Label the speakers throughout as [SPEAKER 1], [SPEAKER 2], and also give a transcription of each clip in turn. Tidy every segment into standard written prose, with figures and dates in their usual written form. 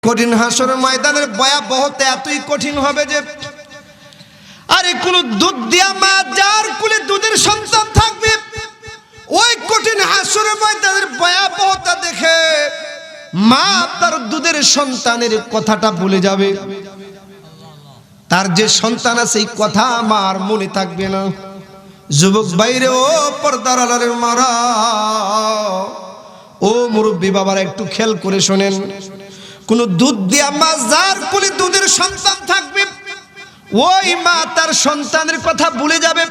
[SPEAKER 1] কঠিন হাসরের ময়দানের ভয়াবহতা এতই কঠিন হবে যে আরে কোন দুধ দিয়া মা যার কোলে দুধের সন্তান থাকবে ওই কঠিন হাসরের ময়দানের ভয়াবহতা দেখে মা তার দুধের সন্তানের কথাটা ভুলে যাবে। তার যে সন্তান আছে এই কথা আমার মনে থাকবে না। যুবক বাইরে ও পর্দার আড়ালের মারা ও মুরব্বী বাবারা একটু খেয়াল করে শোনেন। কোন দুধ দিয়া মা যার কোলে দুধের সন্তান থাকবে ওই মা তার সন্তানের কথা ভুলে যাবে।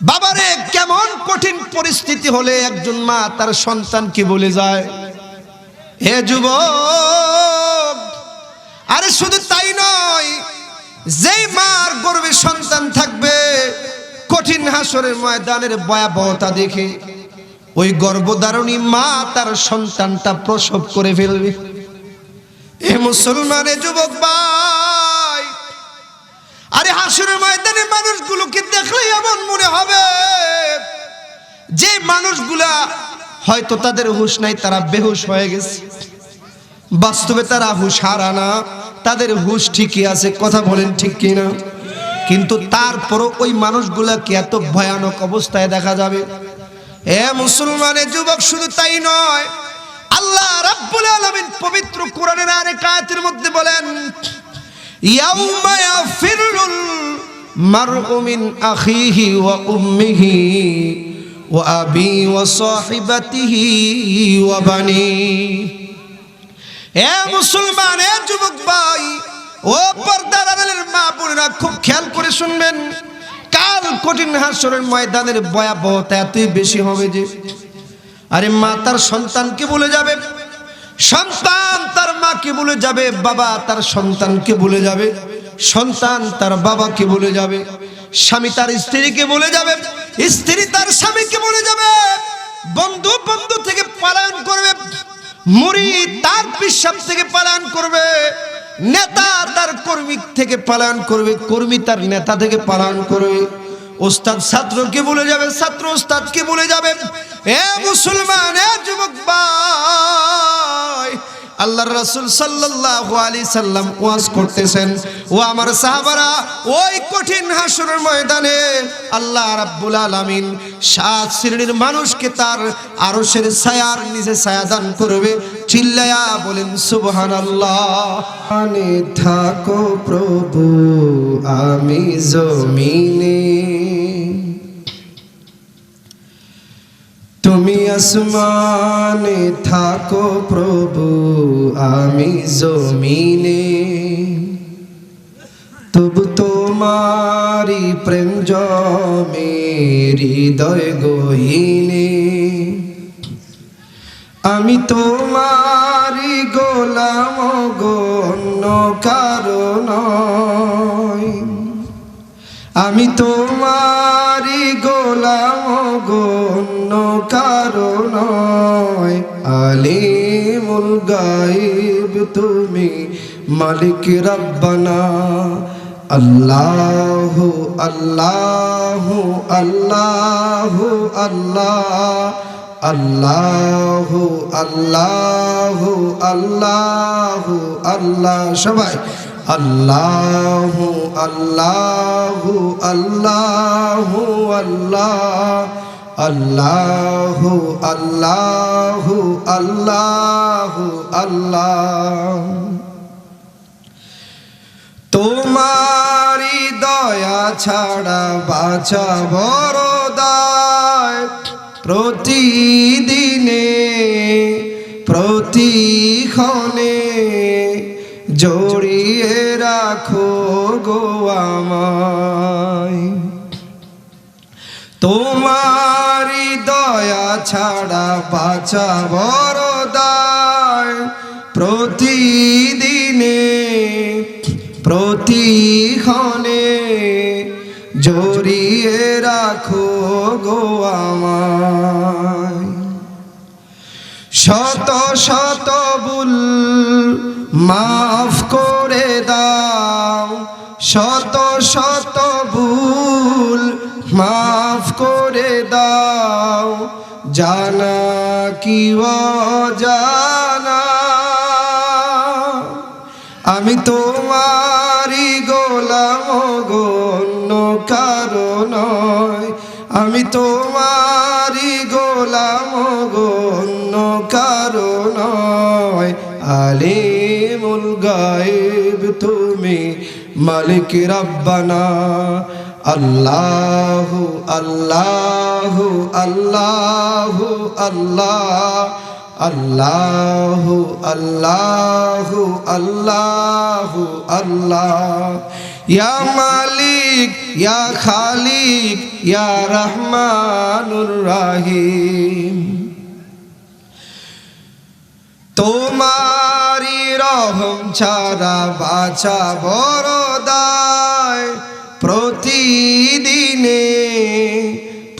[SPEAKER 1] বাবারে কেমন কঠিন পরিস্থিতি হলে একজন মা তার সন্তানকে ভুলে যায়। হে যুবক, আরে শুধু তাই নয়, যেই মার গর্ভে সন্তান থাকবে কঠিন হাসরের ময়দানের ভয়াবহতা দেখে ওই গর্ভধারণী মা তার সন্তানটা প্রসব করে ফেলবে। এ মুসলমানের যুবক ভাই, আরে হাসরের ময়দানে মানুষগুলোকে দেখলে এমন মনে হবে যে মানুষগুলা হয়তো তাদের হুঁশ নাই, তারা বেহুশ হয়ে গেছে। বাস্তবে তারা হুঁশ হারা না, তাদের হুঁশ ঠিকই আছে। কথা বলেন ঠিক কিনা? কিন্তু তারপরও ওই মানুষগুলাকে এত ভয়ানক অবস্থায় দেখা যাবে। এ মুসলমানের যুবক, শুধু তাই নয়, আল্লাহ রাব্বুল আলামিন পবিত্র কোরআনের আরেক আয়াতের মধ্যে বলেন, ইয়াউমা ইয়াফিরুল মারউ মিন আখিহি ওয়া উম্মিহি ওয়া আবি ওয়া সাহিবাতিহি ওয়া বানি। এ মুসলমান, এ যুবক ভাই, ও পর্দার আড়ালের মা বোনেরা, খুব খেয়াল করে শুনবেন। কাল কঠিন হাসরের ময়দানের ভয়াবহতা এতই বেশি হবে যে আরে মা তার সন্তানকে ভুলে যাবে, সন্তান তার মাকে ভুলে যাবে, বাবা তার সন্তানকে ভুলে যাবে, সন্তান তার বাবাকে ভুলে যাবে, স্বামী তার স্ত্রীকে ভুলে যাবে, স্ত্রী তার স্বামীকে ভুলে যাবে, বন্ধু বন্ধু থেকে পলায়ন করবে, মুরিদ তার পিসাব থেকে পলায়ন করবে, নেতা তার কর্মী থেকে পলায়ন করবে, কর্মী তার নেতা থেকে পলায়ন করবে, ওস্তাদ ছাত্রকে ভুলে যাবে, ছাত্র ওস্তাদকে ভুলে যাবে। এ মুসলমান, এ যুবক ভাই, আল্লাহর রাসূল সাল্লাল্লাহু আলাইহি সাল্লাম ওয়াজ করতেছেন, ও আমার সাহাবারা, ওই কঠিন হাসরের ময়দানে আল্লাহ রাব্বুল আলামিন 7 শ্রেণীর মানুষকে তার আরশের ছায়ার নিচে ছায়া দান করবে। চিল্লায়া বলেন সুবহানাল্লাহ। আনে থাকো প্রভু আমি জমিনে, তুমি আসমানে থাকো প্রভু আমি জমিনে, তবু তোমারি প্রেম জমে হৃদয় গহীনে, আমি তোমারি গোলাম গো অন্য কারো নয়, আমি তোমারি গোলাম গো অন্য কারো নয়, আলিমুল গায়ব তুমি মালিক রব্বানা, আল্লাহু আল্লাহু আল্লাহু আল্লাহ, আল্লাহু আল্লাহু আল্লাহু আল্লাহ। সবাই আল্লাহু আল্লাহু আল্লাহু আল্লাহ, আল্লাহু আল্লাহু আল্লাহু আল্লাহ। তোমারি দয়া ছাড়া বাঁচা বড় দায়, প্রতিদিনে প্রতিক্ষণে জড়িয়ে রাখো গো আমায়, তোমারি দয়া ছাড়া বাঁচা বড় দায়, প্রতিদিনে প্রতিক্ষণে জড়িয়ে রাখো গো আমায়। শত শত ভুল মাফ করে দাও, শত শত ভুল মাফ করে দাও, জানা কি অজানা আমি তোমারই গোলাম গো, অন্য কারো নয়। আমি তোমারই গোলাম গো, অন্য কারো নয়। আলিমুল গায়ব তুমি, মালিক রব্বানা। আল্লাহু আল্লাহু আল্লাহু আল্লাহ, আল্লাহু আল্লাহু আল্লাহু আল্লাহ। ইয়া মালিক ইয়া খালিক ইয়া রহমানুর রহিম। তোমারি রহম ছাড়া বাঁচা বড় দায়। প্রতিদিনে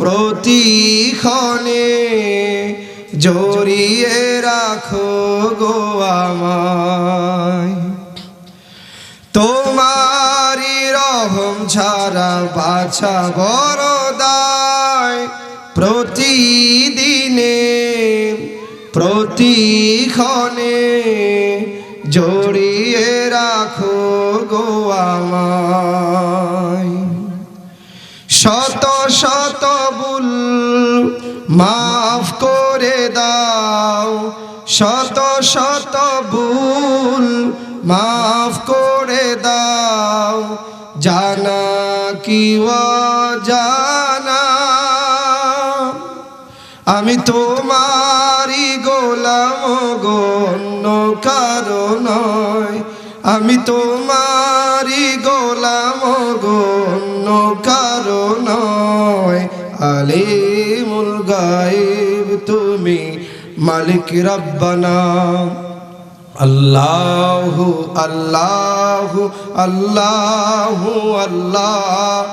[SPEAKER 1] প্রতিক্ষণে জড়িয়ে রাখো গো আমায়। তোমারি রহম ছাড়া বাঁচা বড় দায়। প্রতিদিনে প্রতিক্ষণে জড়িয়ে রাখো গো আমায়। শত শত ভুল মাফ করে দাও, শত শত ভুল মাফ করে দাও। জানা কি অজানা আমি তোমারই গোলাম গো, অন্য কারো নয়। আমি তোমারই গোলাম গো, অন্য কারো নয়। আলিমুল গায়ব তুমি, মালিক রব্বানা। আল্লাহু আল্লাহু আল্লাহু আল্লাহ,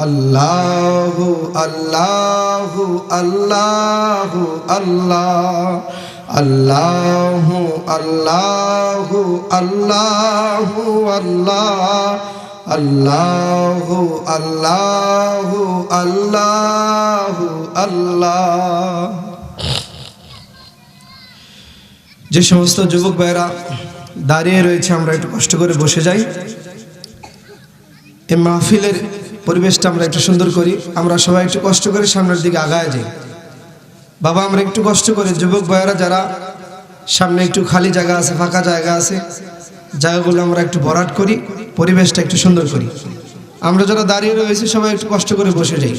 [SPEAKER 1] আল্লাহু আল্লাহু আল্লাহু আল্লাহ, আল্লাহু আল্লাহু আল্লাহু আল্লাহ, আল্লাহু আল্লাহু আল্লাহু আল্লাহ। যে সমস্ত যুবক ভাইরা দাঁড়িয়ে রয়েছে, আমরা একটু কষ্ট করে বসে যাই। এই মাহফিলের পরিবেশটা আমরা একটু সুন্দর করি। আমরা সবাই একটু কষ্ট করে সামনের দিকে আগায় যাই। বাবা, আমরা একটু কষ্ট করে যুবক ভাইয়েরা যারা সামনে একটু খালি জায়গা আছে, ফাঁকা জায়গা আছে, জায়গাগুলো আমরা একটু ভরাট করি, পরিবেশটা একটু সুন্দর করি। আমরা যারা দাঁড়িয়ে রয়েছি সবাই একটু কষ্ট করে বসে যাই।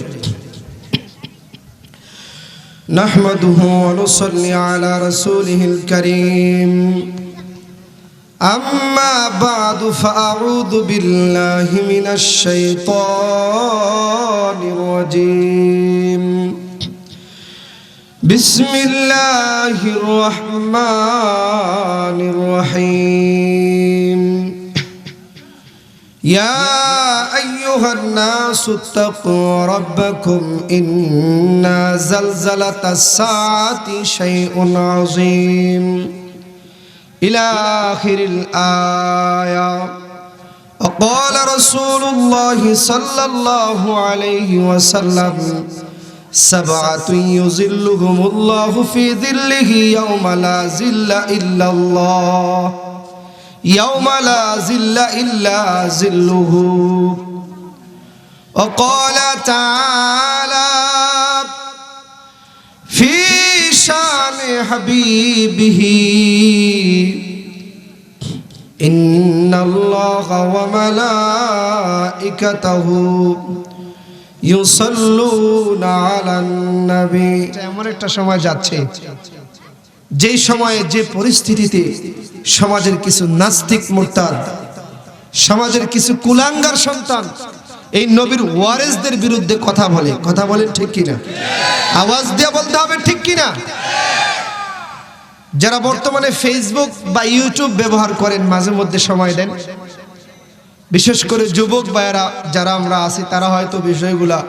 [SPEAKER 1] নাহমাদুহু ওয়া নুসাল্লি আলা রাসূলিহিল কারীম। আম্মা বা'দু ফাআউযু বিল্লাহি মিনাশ শাইতানির রাজীম। বিসমিল্লাহির রহমানির রহিম। ইয়া আইয়ুহান নাসু ইত্তাকু রাব্বাকুম ইন্না যালযালাতাস সাআতি শাইউন আযীম। ইলা আখিরিল আয়া। وقال رسول الله صلى الله عليه وسلم سبعة يظلهم الله في ظله يوم لا ظل إلا الله يوم لا ظل إلا ظله. وقال تعالى في شان حبيبه إن الله وملائكته ইউসাল্লুনা আলান নবী। এমন একটা সময় যাচ্ছে যেই সময়ে, যে পরিস্থিতিতে সমাজের কিছু নাস্তিক মুরতাদ, সমাজের কিছু কুলাঙ্গার সন্তান এই নবীর ওয়ারিসদের বিরুদ্ধে কথা বলে। কথা বলেন ঠিক কিনা? আওয়াজ দিয়ে বলতে হবে ঠিক কিনা? যারা বর্তমানে ফেসবুক বা ইউটিউব ব্যবহার করেন, মাঝে মধ্যে সময় দেন, বিশেষ করে যুবক ভাইয়েরা যারা আমরা আছি তারা হয়তো বিষয়গুলা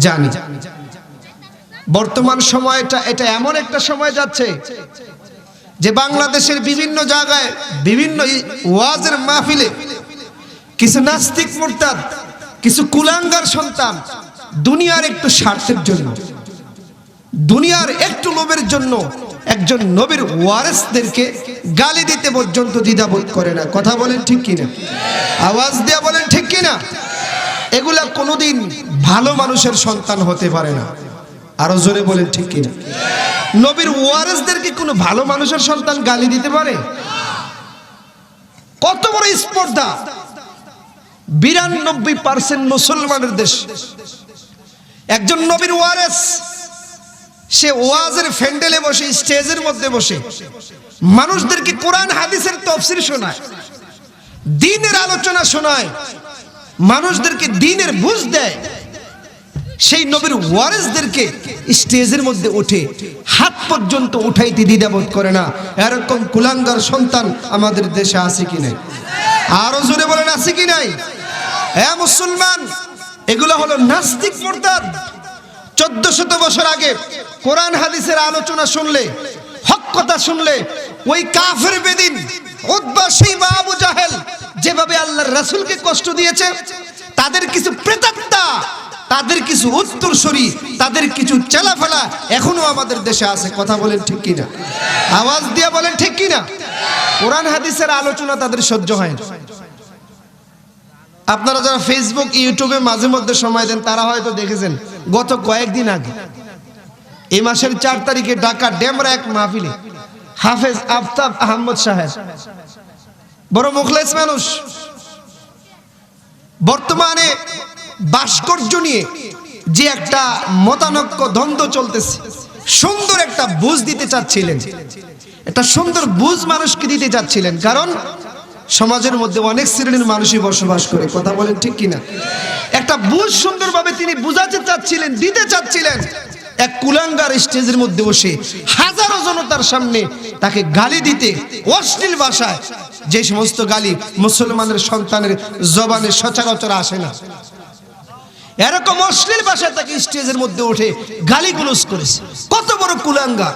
[SPEAKER 1] জানি। বর্তমান সময়টা এটা এমন একটা সময় যাচ্ছে যে বাংলাদেশের বিভিন্ন জায়গায় বিভিন্ন ওয়াজের মাহফিলে কিছু নাস্তিক মুরতাদ, কিছু কুলাঙ্গার সন্তান দুনিয়ার একটু স্বার্থের জন্য, দুনিয়ার একটু লোভের জন্য একজন নবীর ওয়ারিসদেরকে গালি দিতে পর্যন্ত দ্বিধাবোধ করে না। কথা বলেন ঠিক কিনা? আওয়াজ দিয়ে বলেন ঠিক কিনা? এগুলা কোনোদিন ভালো মানুষের সন্তান হতে পারে না। আরো জোরে বলেন ঠিক কিনা? নবীর ওয়ারিসদেরকে কোনো ভালো মানুষের সন্তান গালি দিতে পারে? কত বড় স্পর্ধা! 92% মুসলমানের দেশ। একজন নবীর ওয়ারিস, সে ওয়াজের ফ্যান্ডেলে বসে, স্টেজের মধ্যে বসে মানুষদেরকে কোরআন হাদিসের তাফসীর শোনায়, দ্বীনের আলোচনা শোনায়, মানুষদেরকে দ্বীনের বুঝ দেয়। সেই নবীর ওয়ারিসদেরকে স্টেজের মধ্যে উঠে হাত পর্যন্ত উঠাইতে দ্বিধাবোধ করে না। এরকম কুলাঙ্গার সন্তান আমাদের দেশে আছে কি নাই? আরো জোরে বলেন আছে কি নাই? হ্যাঁ মুসলমান, এগুলো হলো নাস্তিক মুরতাদ। 1400 বছর আগে কোরআন হাদিসের আলোচনা শুনলে, হক কথা শুনলে, ওই কাফের বেদিন উতবা, শাইবা, আবু জাহেল যেভাবে আল্লাহর রাসূলকে কষ্ট দিয়েছে, তাদের কিছু প্রেতাত্মা, তাদের কিছু উত্তরসূরি, তাদের কিছু চেলাফেলা এখনো আমাদের দেশে আছে। কথা বলেন ঠিক কিনা? আওয়াজ দিয়ে বলেন ঠিক কিনা? কোরআন হাদিসের আলোচনা তাদের সহ্য হয় না। আপনারা যারা ফেসবুক, ইউটিউবে মাঝে মধ্যে সময় দেন, তারা হয়তো দেখেছেন গত কয়েকদিন আগে, এই মাসের 4 তারিখে ঢাকা ডেমরা এক মাহফিলে হাফেজ আফতাব আহমদ সাহেব, বড় মুখলেস মানুষ, বর্তমানে ভাস্কর্য নিয়ে যে একটা মতানৈক্য দ্বন্দ্ব চলতেছে, সুন্দর একটা বুঝ দিতে চাচ্ছিলেন, একটা সুন্দর বুঝ মানুষকে দিতে চাচ্ছিলেন। কারণ সমাজের মধ্যে অনেক শ্রেণীর মানুষই বসবাস করে। কথা বলেন ঠিক কিনা? একটা বুঝ সুন্দরভাবে তিনি বুঝাতে চাচ্ছিলেন, দিতে চাচ্ছিলেন। এক কুলাঙ্গার স্টেজের মধ্যে বসে হাজারো জনতার সামনে তাকে গালি দিতে, অশ্লীল ভাষায়, যে সমস্ত গালি মুসলমানের সন্তানের জবানে সচরাচর আসে না, এরকম অশ্লীল ভাষায় তাকে স্টেজের মধ্যে উঠে গালিগুলোজ করেছে। কত বড় কুলাঙ্গার,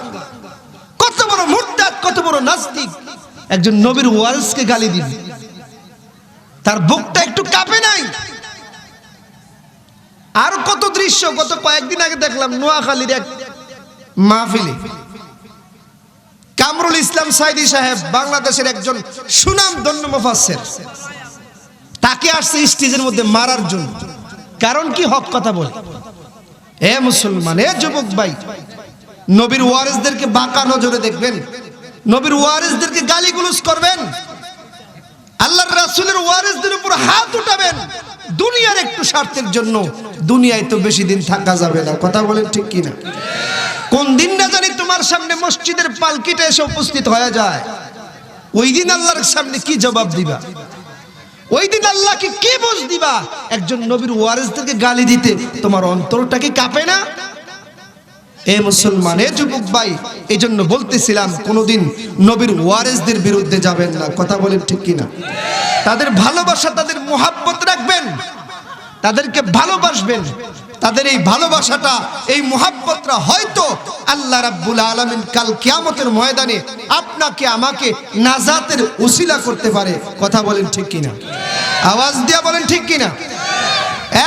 [SPEAKER 1] কত বড় মুরতাদ, কত বড় নাস্তিক একজন নবীর ওয়ারিসকে গালি দিবে, তার বুকটা একটু কাঁপে নাই? আর কত দৃশ্য গত কয়েকদিন আগে দেখলাম নোয়াখালীর এক মাহফিলে কামরুল ইসলাম সাইদি সাহেব, বাংলাদেশের একজন সুনামধন্য মুফাসসির, তাকে আসছে স্টেজের মধ্যে মারার জন্য। কারণ কি? হক কথা বলে। এ মুসলমান, এ যুবক ভাই, নবীর ওয়ারিসদেরকে বাঁকা নজরে দেখবেন, নবীর ওয়ারিসদেরকে গালিগুলোজ করবেন, আল্লাহর রাসূলের ওয়ারিসদের উপর হাত উঠাবেন দুনিয়ার একটু স্বার্থের জন্য। দুনিয়ায় তো বেশি দিন থাকা যাবে না। কথা বলেন ঠিক কিনা? কোন দিন না জানি তোমার সামনে মসজিদের পালকিটা এসে উপস্থিত হয়ে যায়, ওই দিন আল্লাহর সামনে কি জবাব দিবা? ওই দিন আল্লাহকে কি বুঝ দিবা? একজন নবীর ওয়ারিসদেরকে গালি দিতে তোমার অন্তরটা কি কাঁপে না? এ মুসলমান, এ যুবক ভাই, এই জন্য বলতেছিলাম কোনোদিন নবীর ওয়ারিসদের বিরুদ্ধে যাবেন না। কথা বলেন ঠিক কিনা? তাদের ভালোবাসা, তাদের মুহাব্বত রাখবেন, তাদেরকে ভালোবাসবেন। তাদের এই ভালোবাসাটা, এই মুহাব্বতটা হয়তো আল্লাহ রাব্বুল আলামিন কাল কিয়ামতের ময়দানে আপনাকে আমাকে নাজাতের উসিলা করতে পারে। কথা বলেন ঠিক কিনা? আওয়াজ দিয়া বলেন ঠিক কিনা?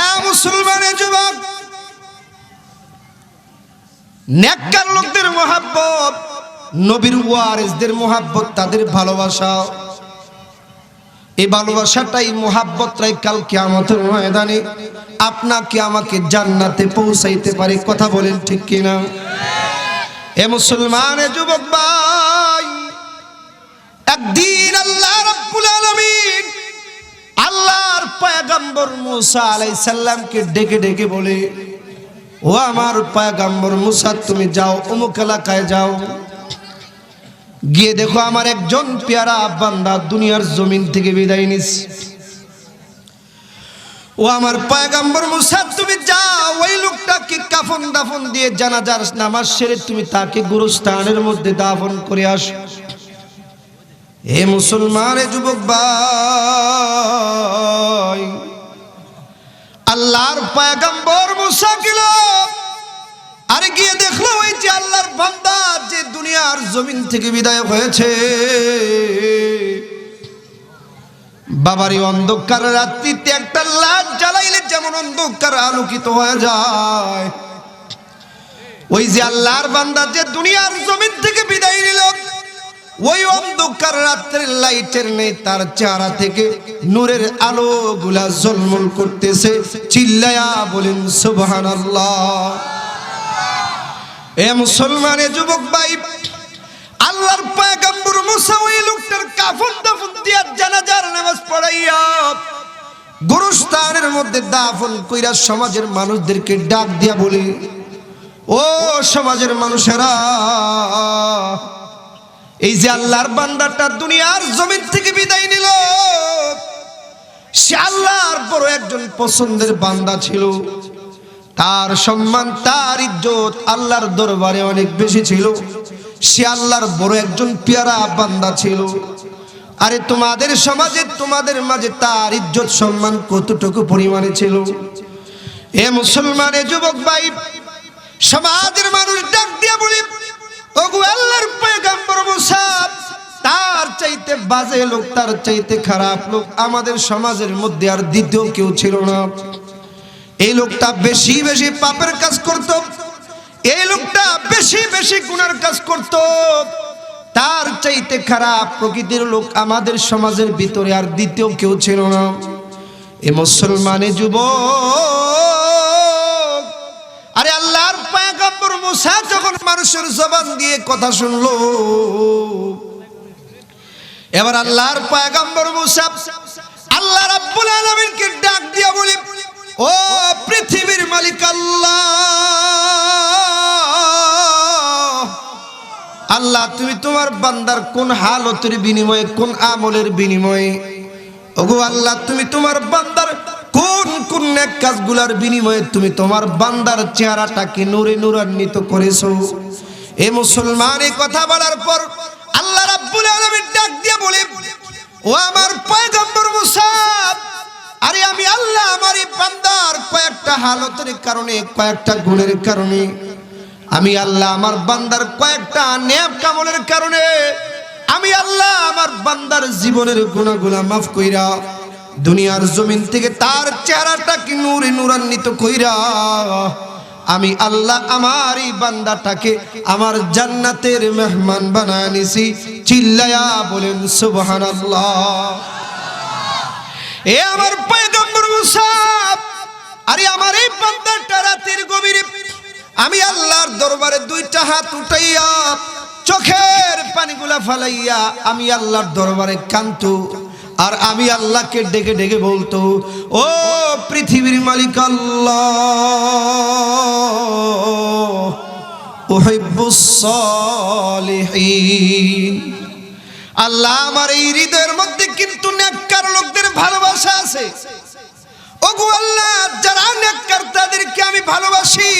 [SPEAKER 1] এ মুসলমানের যুবক, নেককার লোকদের মুহাব্বত, নবীর ওয়ারিসদের মুহাব্বত, তাদের ভালোবাসা, এই ভালোবাসাটাই, মুহাব্বতটাই কাল কিয়ামতের ময়দানে আপনাকে আমাকে জান্নাতে পৌঁছাইতে পারে। কথা বলেন ঠিক কিনা? এ মুসলমান, এ যুবক ভাই, একদিন আল্লাহ রাব্বুল আলামিন আল্লাহর পয়গম্বর মুসা আলাইহিস সালামকে ডেকে ডেকে বলে, ও আমার পয়গম্বর মুসা, তুমি যাও অমুক এলাকায় যাও, গিয়ে দেখো আমার একজন পেয়ারা বান্দা দুনিয়ার জমিন থেকে বিদায় নিছে। ও আমার পয়গম্বর মুসা, তুমি যাও ওই লোকটাকে কাফন দাফন দিয়ে জানাজার নামাজ সেরে তুমি তাকে গোরস্থানের মধ্যে দাফন করে আসো। হে মুসলমান, যুবক ভাই, আল্লাহর পয়গম্বর মুসা গেল, আরে গিয়ে দেখলো ওই যে আল্লাহর বান্দা যে দুনিয়ার জমিন থেকে বিদায় হয়েছে, বাবারি অন্ধকার রাত্রিতে একটা লাইট জ্বালাইলে যেমন অন্ধকার আলোকিত হয়ে যায়, ওই যে আল্লাহর বান্দা যে দুনিয়ার জমিন থেকে বিদায় নিল, ওই অন্ধকার রাত্রের লাইটের নেই, তার চেহারা থেকে নূরের আলো গুলা ঝলমল করতেছে। চিল্লায়া বলেন সুবহানাল্লাহ। এ মুসলমানে যুবক ভাই, আল্লাহর পয়গম্বর মুসা ওই লোকটার কাফন দাফন দিয়া জানাজার নামাজ পড়াইয়া গোরস্থানের মধ্যে দাফন কইরা সমাজের মানুষদেরকে ডাক দিয়া বলে, ও সমাজের মানুষেরা, এই যে আল্লাহর বান্দাটা দুনিয়ার জমিন থেকে বিদায় নিল, সে আল্লাহর বড় একজন পছন্দের বান্দা ছিল। তার সম্মান, তার ইজ্জত আল্লাহর দরবারে অনেক বেশি ছিল। সে আল্লাহর বড় একজন পেয়ারা বান্দা ছিল। আরে তোমাদের সমাজে, তোমাদের মাঝে তার ইজ্জত সম্মান কতটুকু পরিমাণে ছিল? এ মুসলমানের যুবক ভাই, সমাজের মানুষ ডাক দিয়া বলি, ওগো আল্লাহর পয়গম্বর মুসা, তার চাইতে বাজে লোক, তার চাইতে খারাপ লোক আমাদের সমাজের মধ্যে আর দ্বিতীয় কেউ ছিল না। এই লোকটা বেশি বেশি পাপের কাজ করত, এই লোকটা বেশি বেশি গুনার কাজ করত। তার চাইতে খারাপ প্রকৃতির লোক আমাদের সমাজের ভিতরে আর দ্বিতীয় কেউ ছিল না। এ মুসলমানের যুবক, আরে আল্লাহর পয়গম্বর মুসা যখন মানুষের জবান দিয়ে কথা শুনলো, এবার আল্লাহর পয়গম্বর মুসা আল্লাহ রাব্বুল আলামিনকে ডাক দিয়া বলে, ও পৃথিবীর মালিক আল্লাহ, আল্লাহ তুমি তোমার বান্দার কোন হালতের বিনিময়ে, কোন আমলের বিনিময়ে, ওগো আল্লাহ তুমি তোমার বান্দার কোন কোন নেক কাজগুলোর বিনিময়ে তুমি তোমার বান্দার চেহারাটাকে নূরে নূরান্বিত করেছো। এই মুসলমান এই কথা বলার পর আল্লাহ রাব্বুল আলামিন ডাক দিয়ে বলে, ও আমার পয়গম্বর মুসা, আরে আমি আল্লাহ আমার এই বান্দার কয়েকটা হালতের কারণে, কয়েকটা গুণের কারণে, আমি আল্লাহ আমার বান্দার কয়েকটা নেক কামলের কারণে আমি আল্লাহ আমার বান্দার জীবনের গুনাহগুলো মাফ কইরা দুনিয়ার জমিন থেকে তার চেহারাটাকে নূরে নূরান্বিত কইরা আমি আল্লাহ আমার এই বান্দাটাকে আমার জান্নাতের মেহমান বানায় নিছি। চিল্লায়া বলেন সুবহানাল্লাহ। এ আমার পয়গম্বর মুসা, আরে আমার এই বান্দাটা রাতের গভীরে আমি আল্লাহর দরবারে দুইটা হাত উঠাইয়া চোখের পানিগুলা ফালাইয়া আমি আল্লাহর দরবারে কাঁদতো, আর আমি আল্লাহকে ডেকে ডেকে বলতো, ও পৃথিবীর মালিক আল্লাহ, উহিব্বুস সালিহিন, আল্লাহ আমার এই হৃদয়ের মধ্যে কিন্তু নেককার লোকদের ভালোবাসা আছে। ওগো আল্লাহ, যারা নেককার তাদেরকে আমি ভালোবাসি।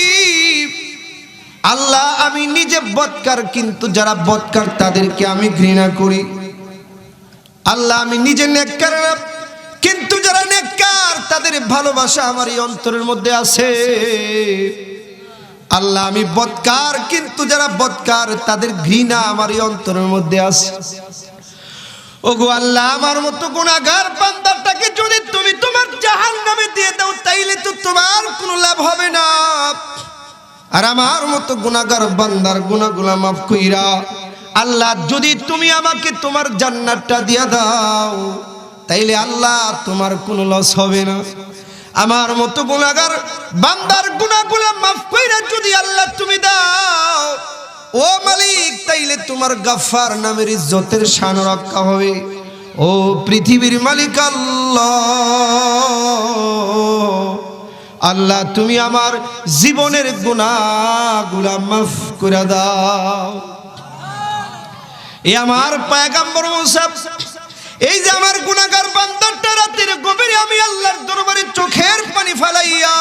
[SPEAKER 1] আল্লাহ আমি নিজে বদকার, কিন্তু যারা বদকার তাদেরকে আমি ঘৃণা করি। আল্লাহ আমি নিজে নেককার না, কিন্তু যারা নেককার তাদের ভালোবাসা আমার এই অন্তরের মধ্যে আছে। আল্লাহ আমি বদকার, কিন্তু যারা বদকার তাদের ঘৃণা আমার এই অন্তরের মধ্যে আছে। ওগো আল্লাহ, আমার মতো গুনাহগার বান্দাটাকে যদি তুমি তোমার জাহান্নামে দিয়ে দাও, তাইলে তো তোমার কোনো লাভ হবে না। আর আমার মতো গুনাহগার বান্দার গুনাহগুলো মাফ কইরা আল্লাহ যদি তুমি আমাকে তোমার জান্নাতটা দিয়া দাও, তাইলে আল্লাহ তোমার কোনো লস হবে না। আমার মতো গুনাহগার বান্দার গুনাহগুলো মাফ কইরা যদি আল্লাহ তুমি দাও, ও মালিক, তাইলে তোমার গাফফার নামের ইজ্জতের শান রক্ষা হবে। ও পৃথিবীর মালিক আল্লাহ, আল্লাহ তুমি আমার জীবনের গুনাহগুলো মাফ করে দাও। এই আমার পয়গম্বর মুসা, এই যে আমার গুনাহগার বান্দাটা রাতের গভীরে আমি আল্লাহর দরবারে চোখের পানি ফেলাইয়া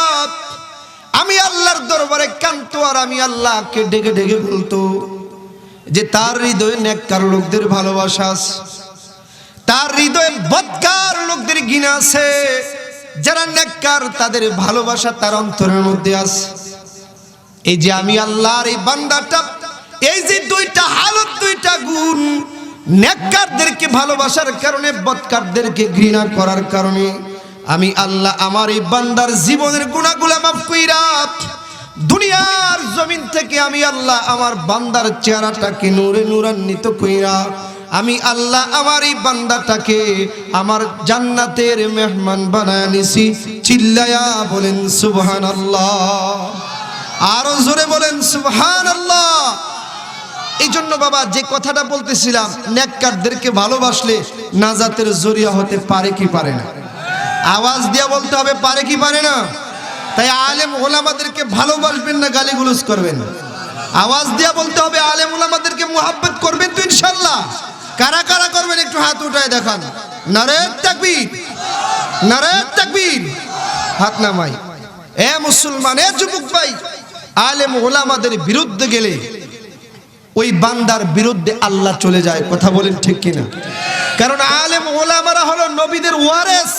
[SPEAKER 1] আমি আল্লাহর দরবারে কাঁদতো, আর আমি আল্লাহকে ডেকে ডেকে বলতো যে তার হৃদয়ে নেককার লোকদের ভালোবাসা আছে, তার হৃদয়ে বদকার লোকদের ঘৃণা আছে। যারা নেককার তাদের ভালোবাসা তার অন্তরের মধ্যে আছে। এই যে আমি আল্লাহর এই বান্দাটা, এই যে দুইটা হালত, দুইটা গুণ, নেককারদেরকে ভালোবাসার কারণে, বদকারদেরকে ঘৃণা করার কারণে আমি আল্লাহ আমার এই বান্দার জীবনের গুনাহগুলো মাফ কইরা দুনিয়ার জমিন থেকে আমি আল্লাহ আমার বান্দার চেহারাটাকে নূরে নূরান্বিত কইরা আমি আল্লাহ আমার এই বান্দাটাকে আমার জান্নাতের মেহমান বানায় নিছি। চিল্লায়া বলেন সুবহানাল্লাহ, আরো জোরে বলেন সুবহানাল্লাহ। এই জন্য বাবা যে কথাটা বলতেছিলাম, নেককারদেরকে ভালোবাসলে নাজাতের জরিয়া হতে পারে কি পারে না? আওয়াজ দিয়ে বলতে হবে পারে কি পারে না? তাই আলেম ওলামাদেরকে ভালোবাসবেন না গালিগুলোজ করবেন? আওয়াজ দিয়ে বলতে হবে আলেম ওলামাদেরকে মুহাব্বত করবেন তো ইনশাআল্লাহ? কারা কারা করবেন একটু হাত উঠায় দেখান। নারে তাকবীর, নারে তাকবীর। হাত নামাই। এ মুসলমান, এ যুবক ভাই, আলেম ওলামাদের বিরুদ্ধে গেলে ওই বান্দার বিরুদ্ধে আল্লাহ চলে যায়। কথা বলেন ঠিক কিনা? কারণ আলেম ওলামারা হলো নবীদের ওয়ারেস।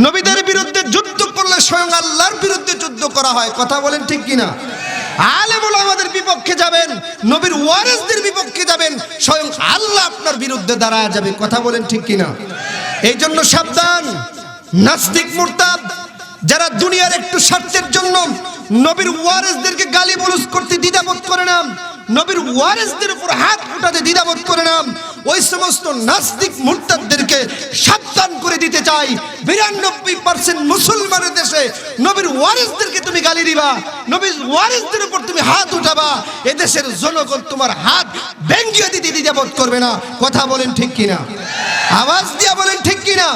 [SPEAKER 1] নবীদের বিরুদ্ধে যুদ্ধ করলে স্বয়ং আল্লাহর বিরুদ্ধে যুদ্ধ করা হয়। কথা বলেন ঠিক কিনা? আলেম ওলামাদের বিপক্ষে যাবেন, নবীর ওয়ারিসদের বিপক্ষে যাবেন, স্বয়ং আল্লাহ আপনার বিরুদ্ধে দাঁড়ায় যাবে। কথা বলেন ঠিক কিনা? এই জন্য সাবধান, নাস্তিক মুরতাদ যারা দুনিয়ার একটু স্বার্থের জন্য নবীর ওয়ারিসদেরকে গালিগালাজ করতে দ্বিধাবোধ করে না, নবীর ওয়ারিসদের উপর হাত উঠাতে দ্বিধাবোধ করে না, ওই সমস্ত নাস্তিক মুরতাদদেরকে সাবধান করে দিতে চাই। 92% মুসলমানের দেশে নবীর ওয়ারিসদেরকে তুমি গালি দিবা, নবীর ওয়ারিসদের উপর তুমি হাত উঠাবা, এদেশের জনগণ তোমার হাত ভেঙে দিতে দ্বিধাবোধ করবে না। কথা বলেন ঠিক কিনা? আওয়াজ দিয়া বলেন ঠিক কিনা?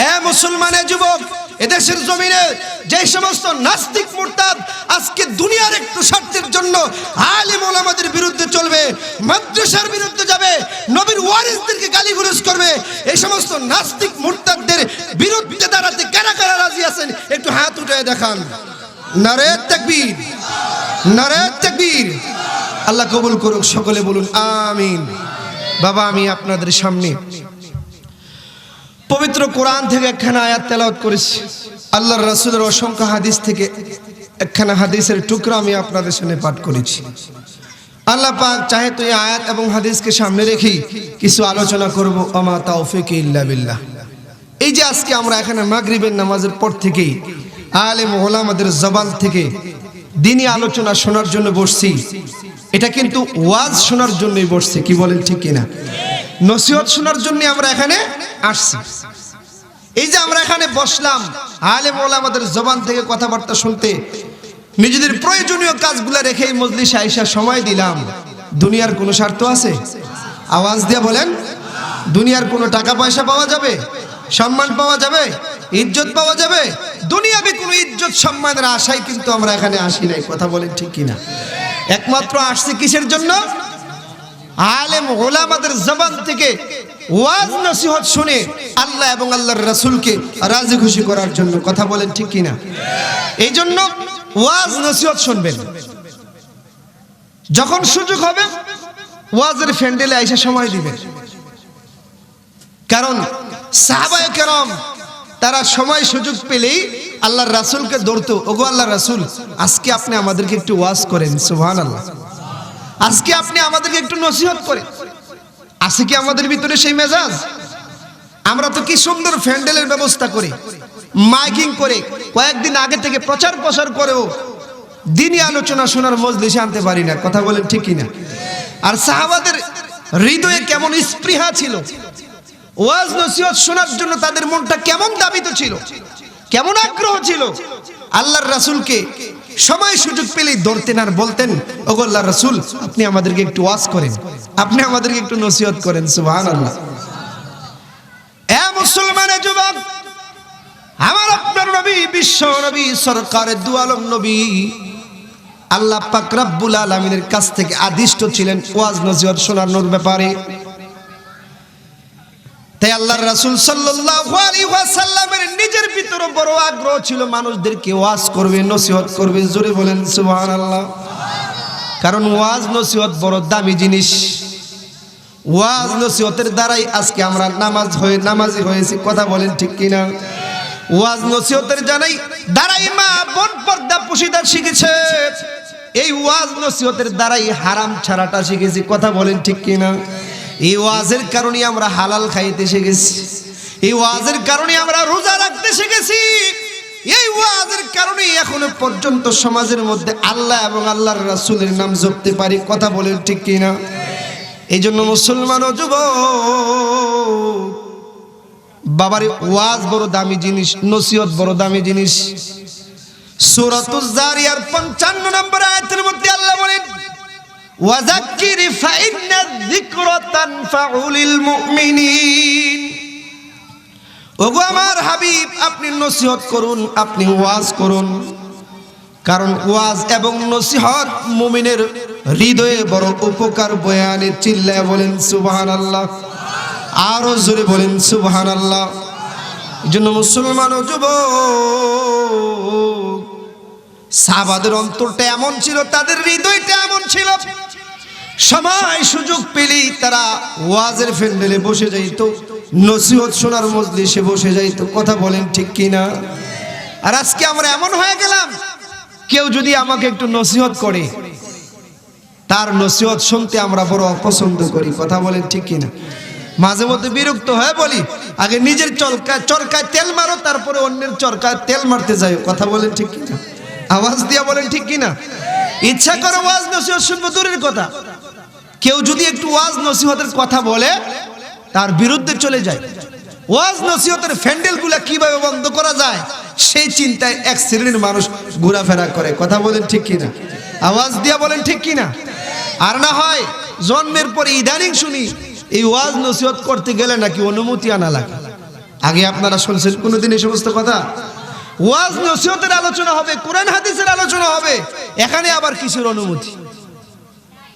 [SPEAKER 1] এ মুসলমানের যুবক, এদেশের জমিনে যে সমস্ত নাস্তিক মুরতাদ আজকে দুনিয়ার একটু স্বার্থের জন্য আলেম ওলামাদের বিরুদ্ধে চলবে, মাদ্রাসার বিরুদ্ধে যাবে, নবীর ওয়ারিসদেরকে গালিগালাজ করবে, এই সমস্ত নাস্তিক মুরতাদদের বিরুদ্ধে দাঁড়াতে কারা কারা রাজি আছেন একটু হাত উঠায় দেখান। নারে তাকবীর, নারে তাকবীর। আল্লাহ কবুল করুক, সকলে বলুন আমিন। বাবা, আমি আপনাদের সামনে পবিত্র কোরআন থেকে একখানা আয়াত তেলাওয়াত করেছি। আল্লাহর রাসূলের অসংখ্য হাদিস থেকে একখানা হাদিসের টুকরা আমি আপনাদের সামনে পাঠ করেছি। আল্লাহ পাক চাহে তো এই আয়াত এবং হাদিসকে সামনে রেখে কিছু আলোচনা করব। আমা তাওফিক ইল্লা বিল্লাহ। এই যে আজকে আমরা এখানে মাগরিবের নামাজের পর থেকেই আলেম ওলামাদের জবান থেকে দ্বীনি আলোচনা শোনার জন্য বসছি, এটা কিন্তু ওয়াজ শোনার জন্যই বসছি। কি বলেন ঠিক কিনা? নসিহত শোনার জন্য আমরা এখানে আসছি। এই যে আমরা এখানে বসলাম আলেম ওলামাদের জবান থেকে কথাবার্তা শুনতে, নিজেদের প্রয়োজনীয় কাজগুলো রেখে এই মজলিসে আইসা সময় দিলাম, দুনিয়ার কোনো স্বার্থ আছে? আওয়াজ দিয়ে বলেন। দুনিয়ার কোনো টাকা পয়সা পাওয়া যাবে, সম্মান পাওয়া যাবে, ইজ্জত পাওয়া যাবে? দুনিয়াবি কোনো ইজ্জত সম্মানের আশায় কিন্তু আমরা এখানে আসি নাই। কথা বলেন ঠিক কিনা? একমাত্র আসছি কিসের জন্য? আলেম ওলামাদের জবান থেকে ওয়াজ নসিহত শুনে আল্লাহ এবং আল্লাহর রাসূলকে রাজি খুশি করার জন্য। কথা বলেন ঠিক কিনা? এই জন্য ওয়াজ নসিহত শুনবেন। যখন সুযোগ হবে ওয়াজের ফ্যান্ডেলে এসে সময় দিবেন। কারণ সাহাবায়ে কেরাম তারা সময় সুযোগ পেলেই আল্লাহর রাসূলকে ধরতো, ওগো আল্লাহর রাসূল, আজকে আপনি আমাদেরকে একটু ওয়াজ করেন। সুবহানাল্লাহ। আজকে আপনি আমাদেরকে একটু নসিহত করেন। আছে কি আমাদের ভিতরে সেই মেজাজ? আমরা তো কি সুন্দর ফ্যান্ডেলের ব্যবস্থা করি, মাইকিং করে কয়েকদিন আগে থেকে প্রচার প্রসার করেও দ্বীনি আলোচনা শোনার মজলিসে আনতে পারি না। কথা বলেন ঠিক কিনা? আর সাহাবাদের হৃদয়ে কেমন স্পৃহা ছিল, ওয়াজ নসিহত শোনার জন্য তাদের মনটা কেমন দাবিত ছিল, কেমন আগ্রহ ছিল। আল্লাহর রাসূলকে সময় সুযোগ পেলেই ধরতেন আর বলতেন, ওগো আল্লাহর রাসূল, আপনি আমাদেরকে একটু ওয়াজ করেন, আপনি আমাদেরকে একটু নসিহত করেন। সুবহানাল্লাহ। এ মুসলমানের যুবক, আমার আপনার নবী, বিশ্ব নবী, সরকারের দু আলম নবী আল্লাহ পাক রব্বুল আলামিনের কাছ থেকে আদিষ্ট ছিলেন ওয়াজ নসিহত শোনানোর ব্যাপারে। তাই আল্লাহর রাসূল সাল্লাল্লাহু আলাইহি ওয়াসাল্লামের নিজের ভিতরে বড় আগ্রহ ছিল মানুষদেরকে ওয়াজ করবে, নসিহত করবে। জোরে বলেন সুবহানাল্লাহ। কারণ ওয়াজ নসিহত বড় দামি জিনিস। ওয়াজ নসিহতের দ্বারাই আজকে আমরা নামাজি হয়েছি। কথা বলেন ঠিক কিনা? ওয়াজ নসিহতের দ্বারাই মা বোন পর্দা পুশিদার শিখেছে। এই ওয়াজ নসিহতের দ্বারাই হারাম ছাড়াটা শিখেছি। কথা বলেন ঠিক কিনা? এই ওয়াজের কারণে আমরা হালাল খাইতে শিখেছি, এই ওয়াজের কারণে আমরা রোজা রাখতে শিখেছি, এই ওয়াজের কারণে এখনো পর্যন্ত সমাজের মধ্যে আল্লাহ এবং আল্লাহর রাসূলের নাম জপতে পারি। কথা বলেন ঠিক কিনা? এই জন্য মুসলমান ও যুবক, বাবারে ওয়াজ বড় দামি জিনিস, নসিহত বড় দামি জিনিস। সূরাতুজ জারিয়ার 55 নম্বর আয়াতের মধ্যে আল্লাহ বলেন, ওয়াযাক্কির ফাইন্না যিকরা তানফাউলিল মুমিনিন। ওগো আমার হাবিব, আপনি নসিহত করুন, আপনি ওয়াজ করুন, কারণ ওয়াজ এবং নসিহত মুমিনের হৃদয়ে বড় উপকার বয়ে আনে। চিল্লায় বলেন সুবহানাল্লাহ, আরো জোরে বলেন সুবহানাল্লাহ। এই জন্য মুসলমান ও যুবক, সাহাবাদের অন্তরটা এমন ছিল, তাদের হৃদয়টা এমন ছিল, সময় সুযোগ পেলেই তারা ওয়াজের প্যান্ডেলে বসে যাইতো, নসিহত শোনার মজলিসে বসে যাইতো। কথা বলেন ঠিক কিনা? আর আজকে আমরা এমন হয়ে গেলাম, কেউ যদি আমাকে একটু নসিহত করে, তার নসিহত শুনতে আমরা বড় অপছন্দ করি। কথা বলেন ঠিক কিনা? মাঝে মধ্যে বিরক্ত হয়ে বলি, আগে নিজের চরকায় তেল মারো, তারপরে অন্যের চরকায় তেল মারতে যাই। কথা বলেন ঠিক কিনা? আওয়াজ দিয়া বলেন ঠিক কিনা? ইচ্ছা করে ওয়াজ নসিহত শুনবো দূরের কথা, কেউ যদি একটু ওয়াজ নসিহতের কথা বলে, তার বিরুদ্ধে চলে যায়। ওয়াজ নসিহতের প্যান্ডেলগুলা কিভাবে বন্ধ করা যায় সেই চিন্তায় এক শ্রেণীর মানুষ ঘোরাফেরা করে। কথা বলেন ঠিক কিনা? আওয়াজ দিয়া বলেন ঠিক কিনা? আর না হয় জন্মের পরে ইদানিং শুনি এই ওয়াজ নসিহত করতে গেলে নাকি অনুমতি আনা লাগে। আগে আপনারা শুনছেন কোনোদিন এই সমস্ত কথা? ওয়াজ নসিহতের আলোচনা হবে, কোরআন হাদিসের আলোচনা হবে, এখানে আবার কিসের অনুমতি?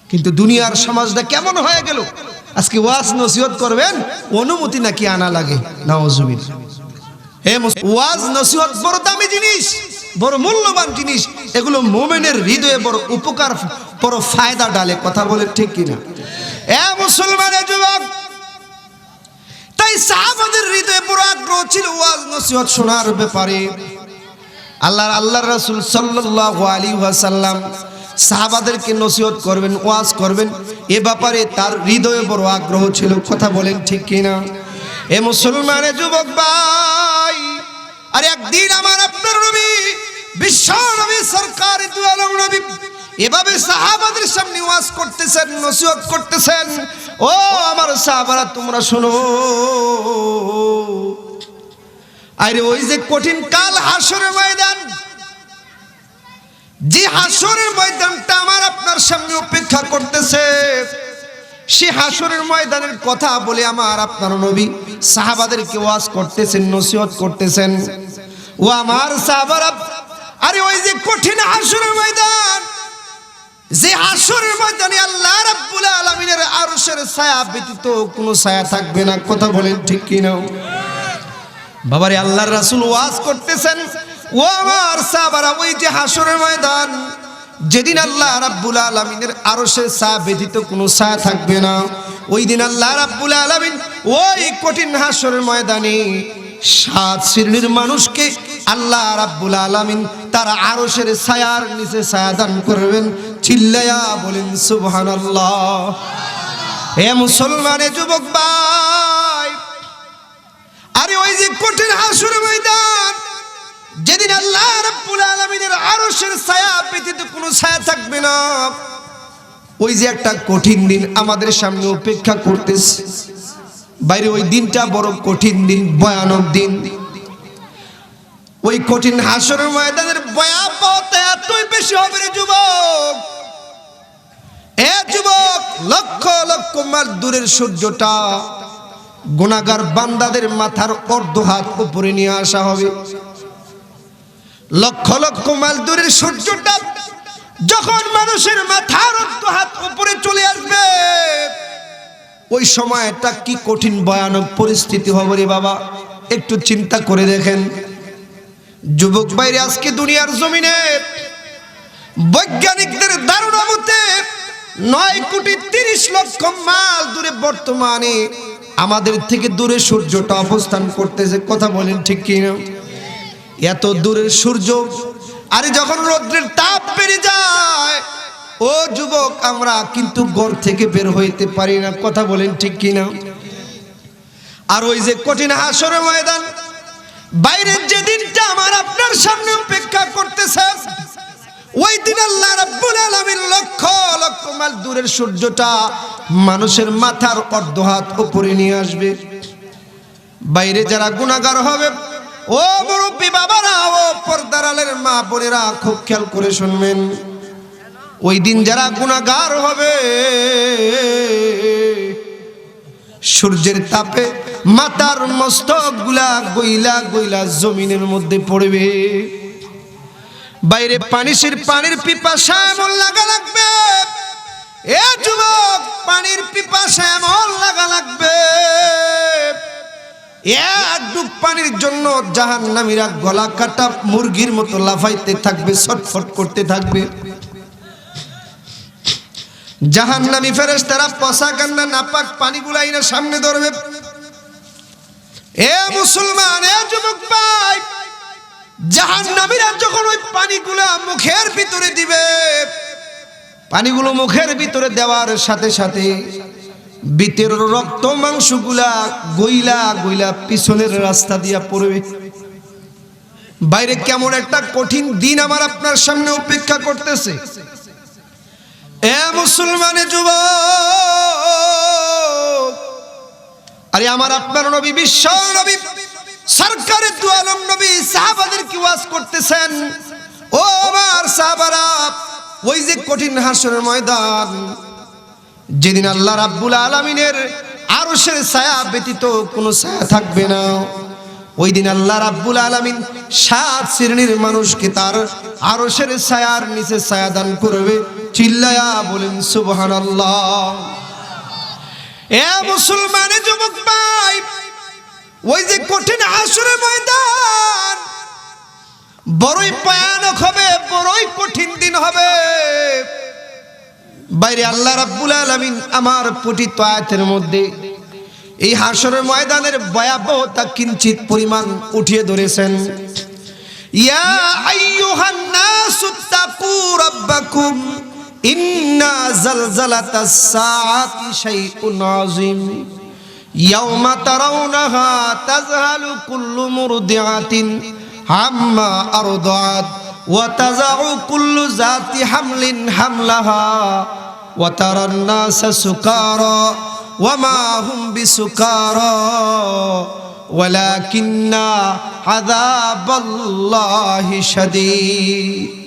[SPEAKER 1] কিন্তু দুনিয়ার সমাজটা কেমন হয়ে গেল, আজকে ওয়াজ নসিহত করবেন, অনুমতি নাকি আনা লাগে। নাউজুবিল্লাহ। হে ওয়াজ নসিহত বড় দামি জিনিস, বড় মূল্যবান জিনিস। এগুলো মুমিনের হৃদয়ে বড় উপকার, বড় ফায়দা ডালে। কথা বলে ঠিক কিনা? এ মুসলমানের যুবক, তাই সাহাবাদের হৃদয়ে বড় আগ্রহ ছিল ওয়াজ নসিহত শোনার ব্যাপারে। আল্লাহর রাসূল সাল্লাল্লাহু আলাইহি ওয়াসাল্লাম সাহাবাদেরকে নসিহত করবেন, ওয়াজ করবেন, এ ব্যাপারে তার হৃদয়ে বড় আগ্রহ ছিল। কথা বলেন ঠিক কিনা? এ মুসলমানের যুবক ভাই, আর একদিন আমার আপনার নবী, বিশ্ব নবী, সরকার দু আলম নবী এভাবে সাহাবাদের সামনে ওয়াজ করতেছেন, নসিহত করতেছেন। ও আমার সাহাবারা, তোমরা শোনো, আরে ওই যে কঠিন কাল হাসরের ময়দান, যে হাসরের ময়দানটা আমার আপনার সামনে অপেক্ষা করতেছে, সে হাসরের ময়দানের কথা বলে আমার আপনার নবী সাহাবাদেরকে ওয়াজ করতেছেন, নসিহত করতেছেন। ও আমার সাহাবারা, আরে ওই যে কঠিন হাসরের ময়দান, যে হাসরের ময়দানে আল্লাহ রাব্বুল আলামিনের আরশের ছায়া ব্যতীত কোনো ছায়া থাকবে না। কথা বলেন ঠিক কিনা? বাবারে, আল্লাহর রাসূল ওয়াজ করতেছেন। ও আমার সাহাবারা, ওই যে হাসরের ময়দান, যেদিন আল্লাহ রাব্বুল আলামিনের আরশের ছায়া ব্যতীত কোনো ছায়া থাকবে না, ওই দিন আল্লাহ রাব্বুল আলামিন ওই কঠিন হাসরের ময়দানে 7 শ্রেণীর মানুষকে আল্লাহ রাব্বুল আলামিন তার আরশের ছায়ার নিচে ছায়া দান করবেন। চিল্লায়া বলেন সুবহানাল্লাহ। হে মুসলমানের যুবক ভাই, আরে ওই যে কঠিন হাসরের ময়দান, যেদিন আল্লাহ রাব্বুল আলামিনের আরশের ছায়া ব্যতীত কোনো ছায়া থাকবে না, ওই যে একটা কঠিন দিন আমাদের সামনে অপেক্ষা করতেছে। বাইরে ওই দিনটা বড় কঠিন দিন, ভয়ানক দিন। ওই কঠিন হাসরের ময়দানের ভয়াবহতা এতই বেশি হবে রে যুবক, এ যুবক, লক্ষ লক্ষ মাইল দূরের সূর্যটা গুনাহগার বান্দাদের মাথার অর্ধ হাত উপরে নিয়ে আসা হবে। লক্ষ লক্ষ মাইল দূরের সূর্যটা যখন মানুষের মাথার অর্ধ হাত উপরে চলে আসবে, ওই সময়টা কি কঠিন ভয়ানক পরিস্থিতি হবে রে বাবা, একটু চিন্তা করে দেখেন। যুবক ভাইরে, আজকে দুনিয়ার জমিনে বৈজ্ঞানিকদের ধারণা মতে 9,30,00,000 মাইল দূরে বর্তমানে আমাদের থেকে দূরে সূর্যটা অবস্থান করতেছে। কথা বলেন ঠিক কিনা? এত দূরের সূর্য, আরে যখন রৌদ্রের তাপ বেড়ে যায়, ও যুবক, আমরা কিন্তু ঘর থেকে বের হইতে পারি না। কথা বলেন ঠিক কিনা? আর ওই যে কঠিন হাসরের ময়দান, বাইরের যে দিনটা আমার আপনার সামনে অপেক্ষা করতেছে, ওই দিন আল্লাহ রাব্বুল আলামিন লক্ষ লক্ষ মাইল দূরের সূর্যটা মানুষের মাথার অর্ধ হাত উপরে নিয়ে আসবে। বাইরে যারা গুনাহগার হবে, ও মুরব্বী বাবারা, ও পর্দার আলের মা বোনেরা, খুব খেয়াল করে শুনবেন। ওই দিন যারা গুনাহগার হবে, সূর্যের তাপে মাথার মস্তক গুলা গইলা গইলা জমিনের মধ্যে পড়বে। বাইরে পানির পিপাসা এমন লাগা লাগবে, এ যুবক, পানির পিপাসা এমন লাগা লাগবে, এক ডুব পানির জন্য জাহান্নামীরা গলা কাটা মুরগির মতো লাফাইতে থাকবে, ছটফট করতে থাকবে। জাহান্নামী ফেরেশতারা পচা কান্না নাপাক পানিগুলো আইনা সামনে ধরবে। এ মুসলমান, এ যুবক ভাই, জাহান্নামীরা যখন ওই পানিগুলো মুখের ভিতরে দিবে, পানিগুলো মুখের ভিতরে দেওয়ার সাথে সাথে ভিতরের রক্ত মাংসগুলা গইলা গইলা পিছনের রাস্তা দিয়া পড়বে। বাইরে কেমন একটা কঠিন দিন আমার আপনার সামনে অপেক্ষা করতেছে। এ মুসলমানের যুবক, আরে আমার আপনার নবী, বিশ্ব নবী সরকারে দু আলম নবী সাহাবাদের কি ওয়াজ করতেছেন। ও আমার সাহাবারা, ওই যে কঠিন হাসরের ময়দান, যেদিন আল্লাহ রাব্বুল আলামিনের আরশের ছায়া ব্যতীত কোনো ছায়া থাকবে না, ওই দিন আল্লাহ রাব্বুল আলামিন 7 শ্রেণীর মানুষকে তার আরশের ছায়ার নিচে ছায়া দান করবে। চিল্লায়া বলেন সুবহানাল্লাহ। এ মুসলমানের যুবক ভাই, ওই যে কঠিন হাসরের ময়দান বড়ই ভয়ানক হবে, বড়ই কঠিন দিন হবে। বাইরে আল্লাহ রাব্বুল আলামিন আমার পঠিত আয়াতের মধ্যে এই হাসরের ময়দানের ভয়াবহতা কিঞ্চিত পরিমাণ উঠিয়ে ধরেছেন। ইয়া আইয়ুহান নাসু তাকু রাব্বাকুম ইন্না জালজালাতাস সাআতি শাইউন আযীম ইয়াওমা তারাউনাহা তাযহালু কুল্লু মুরদিআতিন আম্মা আরদাআত ওয়া তাযাউ কুল্লু যাতি হামলিন হামলাহা ওয়া তারান নাসা সুকারা ওয়া মা হুম বিসুকারা ওয়ালাকিন্না আযাবাল্লাহি শাদীদ।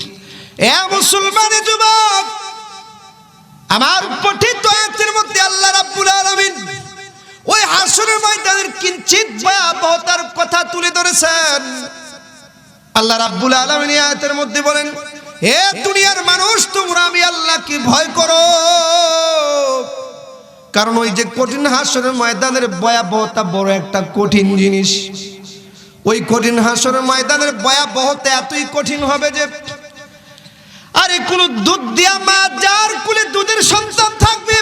[SPEAKER 1] এ মুসলমানের যুবক, আমার পঠিত আয়াতের মধ্যে আল্লাহ রাব্বুল আলামিন ওই হাসরের ময়দানের কিঞ্চিত ভয়াবহতার কথা তুলে ধরেছেন। আল্লাহ রাব্বুল আলামিন এই আয়াতের মধ্যে বলেন, হে দুনিয়ার মানুষ, তোমরা আমি আল্লাহকে ভয় করো। কারণ ওই যে কঠিন হাসরের ময়দানের ভয়াবহতা বড় একটা কঠিন জিনিস। ওই কঠিন হাসরের ময়দানের ভয়াবহতা এতই কঠিন হবে যে, আরে কোন দুধ দিয়া মা যার কোলে দুধের সন্তান থাকবে,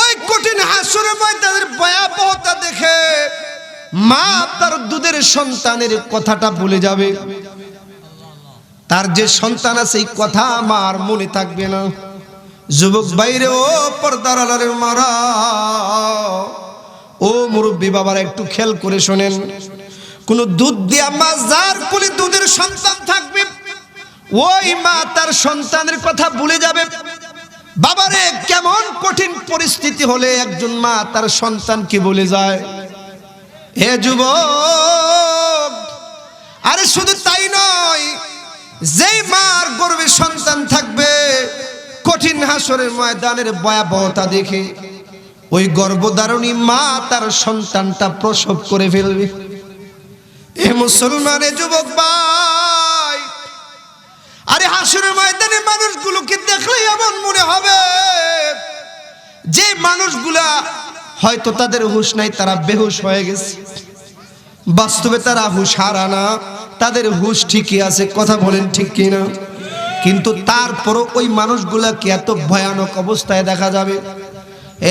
[SPEAKER 1] ওই কঠিন হাসরের ময়দানের ভয়াবহতা দেখে মা তার দুধের সন্তানের কথাটা ভুলে যাবে। তার যে সন্তান আছে এই কথা আমার মনে থাকবে না। যুবক বাইরে, ও পর্দার আড়ালের মারা, ও মুরব্বী বাবারা, একটু খেয়াল করে শোনেন। কোন দুধ দিয়া মা যার কোলে দুধের সন্তান থাকবে, ওই মা তার সন্তানের কথা ভুলে যাবে। বাবারে, কেমন কঠিন পরিস্থিতি হলে একজন মা তার সন্তানকে ভুলে যায়। হে যুবক, আরে শুধু তাই নয়, যেই মার গর্ভে সন্তান থাকবে, কঠিন হাসরের ময়দানের ভয়াবহতা দেখে ওই গর্ভধারণী মা তার সন্তানটা প্রসব করে ফেলবে। এ মুসলমানের যুবক ভাই, আরে হাসরের ময়দানে মানুষগুলোকে দেখলেই এমন মনে হবে যে মানুষগুলা হয়তো তাদের হুঁশ নাই, তারা বেহুশ হয়ে গেছে। বাস্তবে তারা হুঁশ হারা না, তাদের হুঁশ ঠিকই আছে। কথা বলেন ঠিক কিনা? কিন্তু তারপরও ওই মানুষগুলাকে এত ভয়ানক অবস্থায় দেখা যাবে।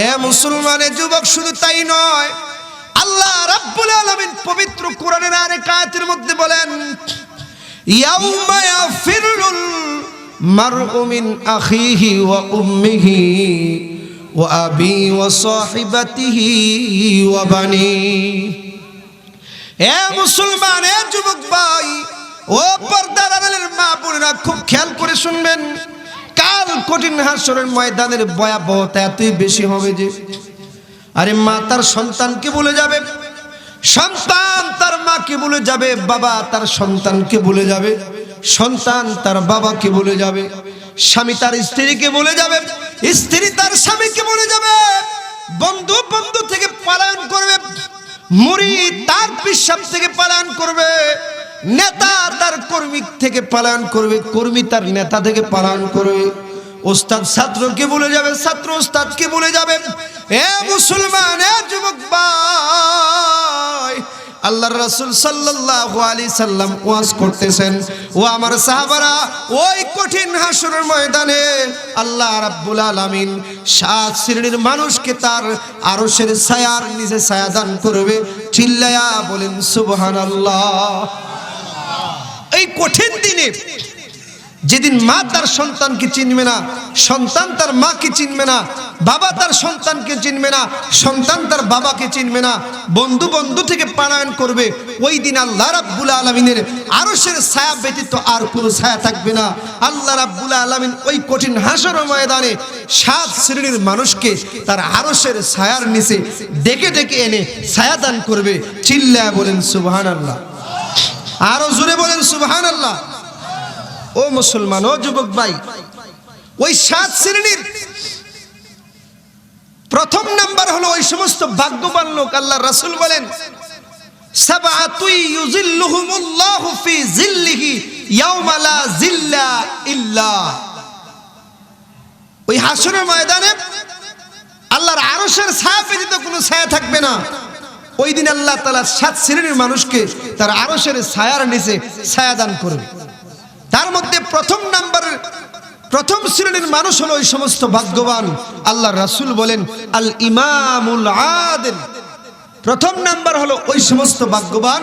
[SPEAKER 1] এ মুসলমানের যুবক, শুধু তাই নয়, আল্লাহ রাব্বুল আলামিন পবিত্র কোরআনের আরেক আয়াতের মধ্যে বলেন, ইয়াউমা ইয়াফিরুল মারউ মিন আখিহি ওয়া উম্মিহি ওয়া আবি ওয়া সাহিবাতিহি ওয়া বানি। এ মুসলমান, এ যুবক ভাই, ও পর্দার আড়ালের মা বোনেরা, খুব খেয়াল করে শুনবেন। কাল কঠিন হাসরের ময়দানের ভয়াবহতা এতই বেশি হবে যে আরে মা তার সন্তানকে বলে যাবে, সন্তান তার মাকে বলে যাবে, বাবা তার সন্তানকে বলে যাবে, সন্তান তার বাবাকে বলে যাবে, স্বামী তার স্ত্রীকে বলে যাবে, স্ত্রী তার স্বামীকে বলে যাবে, বন্ধু বন্ধু থেকে পলায়ন করবে, মুরিদ তার পিসাব থেকে পলায়ন করবে, নেতা তার কর্মী থেকে পলায়ন করবে, কর্মী তার নেতা থেকে পলায়ন করবে, ওস্তাদ ছাত্রকে বলে যাবে, ছাত্র ওস্তাদকে বলে যাবে। এ মুসলমান, এ যুবক ভাই, আল্লাহর রাসূল সাল্লাল্লাহু আলাইহি সাল্লাম ওয়াজ করতেছেন, ও আমার সাহাবারা, ওই কঠিন হাসরের ময়দানে আল্লাহ রাব্বুল আলামিন 7 শ্রেণীর মানুষকে তার আরশের ছায়ার নিচে ছায়া দান করবে। চিল্লায়া বলেন সুবহানাল্লাহ। এই কঠিন দিনে, যেদিন মা তার সন্তানকে চিনবে না, সন্তান তার মাকে চিনবে না, বাবা তার সন্তানকে চিনবে না, সন্তান তার বাবাকে চিনবে না, বন্ধু বন্ধু থেকে পলায়ন করবে, ওই দিন আল্লাহ রাব্বুল আলামিনের আরশের ছায়া ব্যতীত আর কোনো ছায়া থাকবে না। আল্লাহ রাব্বুল আলামিন ওই কঠিন হাসরের ময়দানে 7 শ্রেণীর মানুষকে তার আরশের ছায়ার নিচে ডেকে ডেকে এনে ছায়া দান করবে। চিল্লায়া বলেন সুবহানাল্লাহ, আরো জোরে বলেন সুবহানাল্লাহ। ও মুসলমান, ও যুবক ভাই, ওই 7 শ্রেণীর প্রথম নাম্বার হলো ওই সমস্ত ভাগ্যবান লোক। আল্লাহ রাসূল বলেন, সাবআতুই ইউযিল্লুহুমুল্লাহু ফি যিল্লিহি ইয়াওমা লা যিল্লা ইল্লা। ওই হাসরের ময়দানে আল্লাহর আরশের ছায়া ব্যতীত কোনো ছায়া থাকবে না। ওই দিন আল্লাহ তাআলা 7 শ্রেণীর মানুষকে তার আরশের ছায়ার নিচে ছায়া দান করবে। তার মধ্যে প্রথম শ্রেণীর মানুষ হলো ওই সমস্ত ভাগ্যবান। আল্লাহ রাসূল বলেন, আল ইমামুল আদিল। প্রথম নাম্বার হলো ওই সমস্ত ভাগ্যবান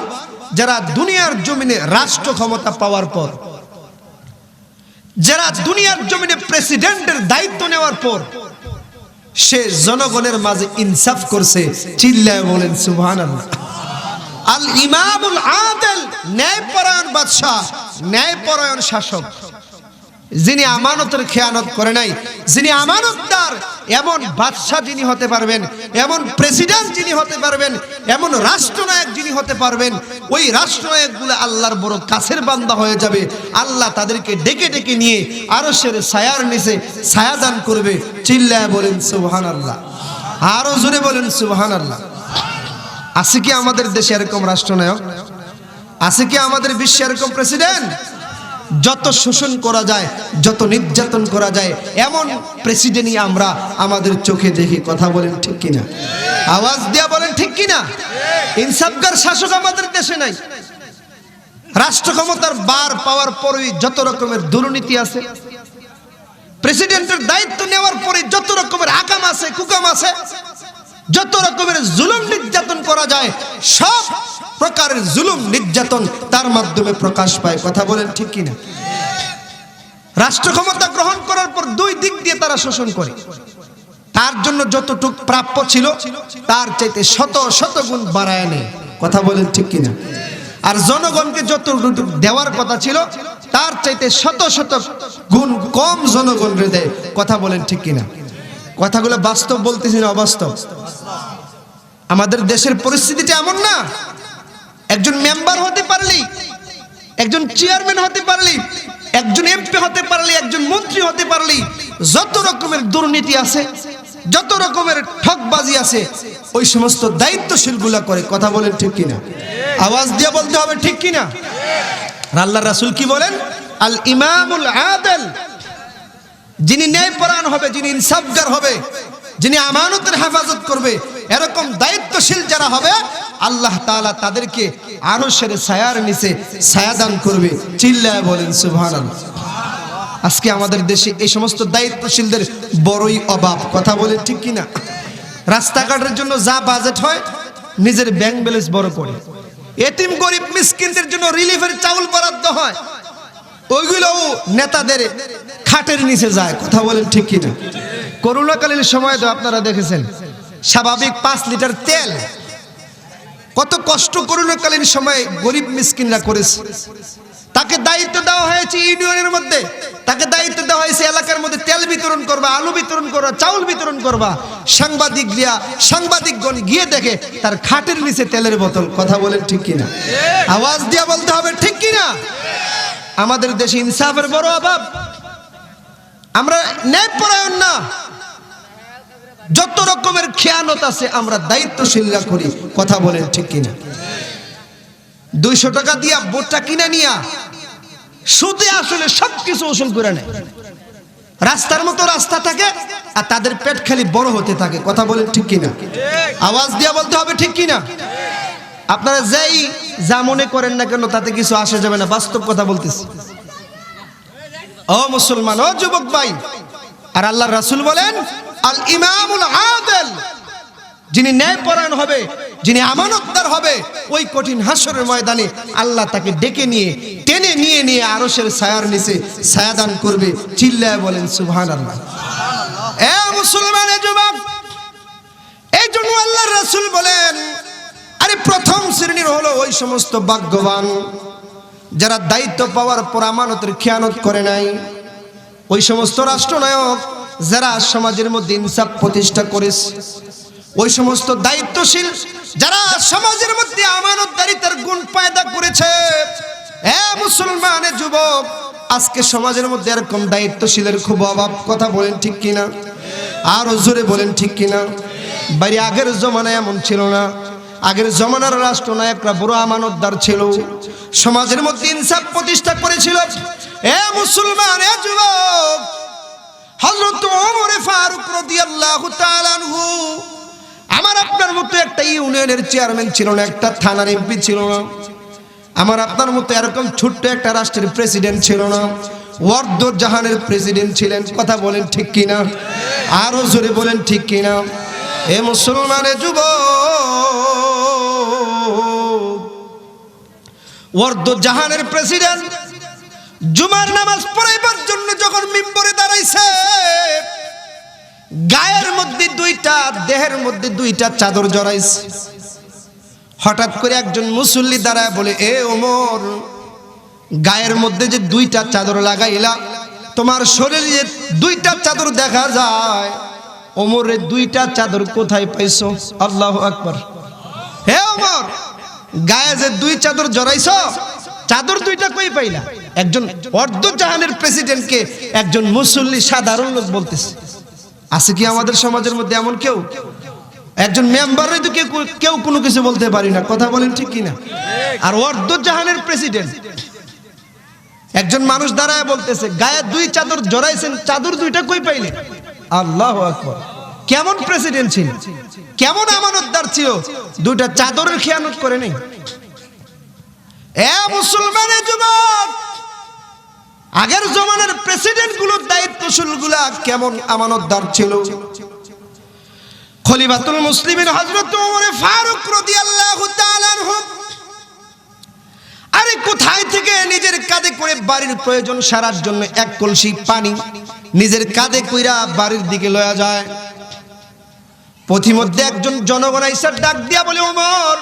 [SPEAKER 1] যারা দুনিয়ার জমিনে রাষ্ট্র ক্ষমতা পাওয়ার পর, যারা দুনিয়ার জমিনে প্রেসিডেন্টের দায়িত্ব নেওয়ার পর সে জনগণের মাঝে ইনসাফ করছে। চিল্লায় বলেন সুবহানাল্লাহ। আল ইমামুল আদিল, ন্যায়পরায়ণ বাদশা, ন্যায়পরায়ণ শাসক, যিনি আমানতের খেয়ানত করে নাই, যিনি আমানতদার, এমন বাদশা যিনি হতে পারবেন, এমন প্রেসিডেন্ট যিনি হতে পারবেন, এমন রাষ্ট্রনায়ক যিনি হতে পারবেন, ওই রাষ্ট্রনায়কগুলো আল্লাহর বড় কাছের বান্দা হয়ে যাবে। আল্লাহ তাদেরকে ডেকে ডেকে নিয়ে আরশের ছায়ার নিচে ছায়া দান করবে। চিল্লায় বলেন সুবহানাল্লাহ, আরো জোরে বলেন সুবহানাল্লাহ। আছে কি আমাদের দেশে এরকম রাষ্ট্রনায়ক? আছে কি আমাদের বিশ্বে এরকম প্রেসিডেন্ট? যত শোষণ করা যায়, যত নির্যাতন করা যায়, এমন প্রেসিডেন্টই আমরা আমাদের চোখে দেখি। কথা বলেন ঠিক কিনা? আওয়াজ দিয়া বলেন ঠিক কিনা? ইনসাফগার শাসক আমাদের দেশে নাই। রাষ্ট্র ক্ষমতার বার পাওয়ার পরই যত রকমের দুর্নীতি আছে, প্রেসিডেন্টের দায়িত্ব নেওয়ার পরে যত রকমের আকাম আছে, কুকাম আছে, যত রকমের জুলুম নির্যাতন করা যায়, সব প্রকারের জুলুম নির্যাতন তার মাধ্যমে প্রকাশ পায়। কথা বলেন ঠিক কিনা? রাষ্ট্র ক্ষমতা গ্রহণ করার পর দুই দিক দিয়ে তারা শোষণ করে। তার জন্য যতটুকু প্রাপ্য ছিল তার চাইতে শত শত গুণ বাড়ায় নেয়। কথা বলেন ঠিক কিনা? আর জনগণকে যতটুকু দেওয়ার কথা ছিল তার চাইতে শত শত গুণ কম জনগণকে দেয়। কথা বলেন ঠিক কিনা? কথাগুলো বাস্তব বলতেছি না অবাস্তব? আমাদের দেশের পরিস্থিতিটা এমন না, একজন মেম্বার হতে পারলি, একজন চেয়ারম্যান হতে পারলি, একজন এমপি হতে পারলি, একজন মন্ত্রী হতে পারলি, যত রকমের দুর্নীতি আছে, যত রকমের ঠকবাজি আছে, ওই সমস্ত দায়িত্বশীল গুলা করে। কথা বলেন ঠিক কিনা? আওয়াজ দিয়ে বলতে হবে ঠিক কিনা? আল্লাহ রাসূল কি বলেন? আল ইমামুল আদিল, যিনি ন্যায়পরায়ণ হবে, যিনি ইনসাফগার হবে, যিনি আমানতের হেফাজত করবে, এরকম দায়িত্বশীল যারা হবে আল্লাহ তাআলা তাদেরকে আরশের ছায়ার নিচে ছায়া দান করবে। চিল্লায় বলেন সুবহানাল্লাহ। আজকে আমাদের দেশে এই সমস্ত দায়িত্বশীলদের বড়ই অভাব। কথা বলেন ঠিক কিনা? রাস্তাঘাটের জন্য যা বাজেট হয় নিজের ব্যাংক ব্যালেন্স বড় করে, এতিম গরিব মিসকিনদের জন্য রিলিফের চাউল বরাদ্দ হয়, ওইগুলো নেতাদের খাটের নিচে যায়। কথা বলেন ঠিক কিনা? করোনাকালীন সময় তো আপনারা দেখেছেন, স্বাভাবিক 5 লিটার তেল কত কষ্ট করোনাকালীন সময়ে গরিব মিসকিনরা করেছে। তাকে দায়িত্ব দেওয়া হয়েছে ইউনিয়নের মধ্যে, তাকে দায়িত্ব দেওয়া হয়েছে এলাকার মধ্যে তেল বিতরণ করবা, আলু বিতরণ করবা, চাউল বিতরণ করবা। সাংবাদিকগণ গিয়ে দেখে তার খাটের নিচে তেলের বোতল। কথা বলেন ঠিক কিনা? আওয়াজ দিয়ে বলতে হবে ঠিক কিনা? আমাদের দেশে ইনসাফের বড় অভাব, আমরা ন্যায়পরায়ণ না। যত রকমের খেয়ানত আছে আমরা দায়িত্বশীলরা করি। কথা বলেন ঠিক কিনা? 200 টাকা দিয়া ভোটটা কিনে নিয়া সুদে আসলে সবকিছু উসুল করে নেয়। রাস্তার মতো রাস্তা থাকে আর তাদের পেট খালি বড় হতে থাকে। কথা বলেন ঠিক কিনা? আওয়াজ দিয়া বলতে হবে ঠিক কিনা? আপনারা যেই যা মনে করেন না কেন তাতে কিছু আসে যাবে না, বাস্তব কথা বলতেছি। ও মুসলমান, ও যুবক ভাই, আর আল্লাহর রাসূল বলেন আল ইমামুল আদিল, যিনি ন্যায়পরায়ণ হবে, যিনি আমানতদার হবে, ওই কঠিন হাসরের ময়দানে আল্লাহ তাকে ডেকে নিয়ে টেনে নিয়ে আরশের ছায়ার নিচে ছায়াদান করবে। চিল্লায় বলেন সুবহানাল্লাহ। এ মুসলমান, এ যুবক, এই জন্য আল্লাহর রাসূল বলেন, আরে প্রথম শ্রেণীর হলো ওই সমস্ত ভাগ্যবান যারা দায়িত্ব পাওয়ার পর আমানতের খেয়ানত করে নাই। ওই সমস্ত রাষ্ট্রনায়ক যারা সমাজের মধ্যে ইনসাফ প্রতিষ্ঠা করেছে, ওই সমস্ত দায়িত্বশীল যারা সমাজের মধ্যে আমানতদারিতার গুণ পয়দা করেছে। এ মুসলমান, যুবক, আজকে সমাজের মধ্যে এরকম দায়িত্বশীলের খুব অভাব। কথা বলেন ঠিক কিনা? আর জোরে বলেন ঠিক কিনা? বাইরে আগের জমানায় এমন ছিল না। আগের জমানার রাষ্ট্রনায়করা বড় আমানতদার ছিল, সমাজের মধ্যে ইনসাফ প্রতিষ্ঠা করেছিল। এ মুসলমান, এ যুবক, হযরত ওমর ফারুক রাদিয়াল্লাহু তাআলা আনহু আমার আপনার মতো একটা ইউনিয়নের চেয়ারম্যান ছিল না, একটা থানার এমপি ছিল না, আমার আপনার মতো এরকম ছোট্ট একটা রাষ্ট্রের প্রেসিডেন্ট ছিল না, ওয়ার্দ জাহানের প্রেসিডেন্ট ছিলেন। কথা বলেন ঠিক কিনা? আরো জোরে বলেন ঠিক কিনা? এ মুসলমানের যুবক, ওয়ার্দ জাহানের প্রেসিডেন্ট জুমার নামাজ পড়াইবার জন্য যখন মিম্বরে দাঁড়াইছে, গায়ের মধ্যে দেহের মধ্যে 2টা চাদর জড়াইছে। হঠাৎ করে একজন মুসল্লি দাঁড়ায় বলে, এ ওমর, গায়ের মধ্যে যে 2টা চাদর লাগাইলা, তোমার শরীরে যে 2টা চাদর দেখা যায়, ওমরের 2টা চাদর কোথায় পাইছো? আল্লাহু আকবার। হে ওমর, গায়ে যে 2 চাদর জড়াইছো, চাদর 2টা কই পাইলা? একজন অর্ধজাহানের প্রেসিডেন্টকে একজন মুসল্লি সাধারণ লোক বলতেছে। আছে কি আমাদের সমাজের মধ্যে এমন কেউ? একজন মেম্বারই তো কেউ কোনো কিছু বলতে পারি না। কথা বলেন ঠিক কিনা? আর অর্ধজাহানের প্রেসিডেন্ট একজন মানুষ দাঁড়ায় বলতেছে, গায়ে 2 চাদর জড়াইছেন, চাদর 2টা কই পাইলে? আল্লাহু আকবার। কেমন প্রেসিডেন্ট ছিল, কেমন আমানতদার ছিল, 2টা চাদরের খেয়ানত করে নেই। এ মুসলমানের যুবক, আগের জমানার প্রেসিডেন্ট গুলোর দায়িত্বশীল গুলা কেমন আমানতদার ছিল। খলিফাতুল মুসলিমিন হযরত ওমর ফারুক রাদিয়াল্লাহু তাআলা আনহু আরে কোথায় থেকে নিজের কাঁধে করে বাড়ির প্রয়োজন সারার জন্য 1 কলসি পানি নিজের কাঁধে কইরা বাড়ির দিকে লয়া যায়। পথিমধ্যে একজন জনগণ আইসা ডাক দিয়া বলে, ওমর,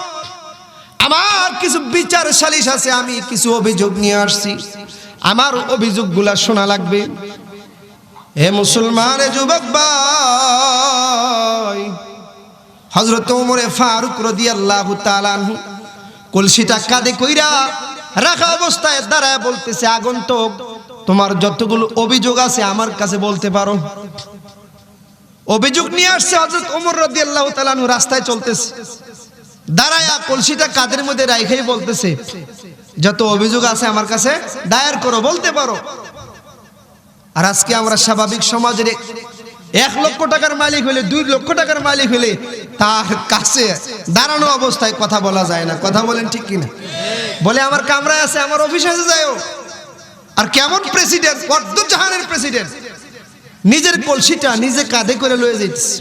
[SPEAKER 1] আমার কিছু বিচার সালিশ আছে, আমি কিছু অভিযোগ নিয়ে আসছি, আমার অভিযোগগুলা শোনা লাগবে। হে মুসলমান, যুবক ভাই, হযরত ওমর ফারুক রাদিয়াল্লাহু তাআলা আনহু কলসিটা কাঁধে কইরা রাখা অবস্থায় দাঁড়ায় বলতেছে, আগন্তুক, তোমার যতগুলো অভিযোগ আছে আমার কাছে বলতে পারো। অভিযোগ নিয়ে আসছে হযরত ওমর রাদিয়াল্লাহু তাআলা আনহু, রাস্তায় চলতেছে, দাঁড়ায়া কলসিটা কাঁধের মধ্যে রাইখাই বলতেছে, যত অভিযোগ আছে আমার কাছে দায়ের করো, বলতে পারো। আর আজকে আমরা স্বাভাবিক সমাজের 1 লক্ষ টাকার মালিক হলে, 2 লক্ষ টাকার মালিক হলে তার কাছে দাঁড়ানো অবস্থায় কথা বলা যায় না। কথা বলেন ঠিক কিনা? বলে আমার কামরায় আছে, আমার অফিসে যাও। আর কেমন প্রেসিডেন্ট, অর্ধজাহানের প্রেসিডেন্ট, নিজের কলসিটা নিজে কাঁধে করে লয়ে যাইতেছে।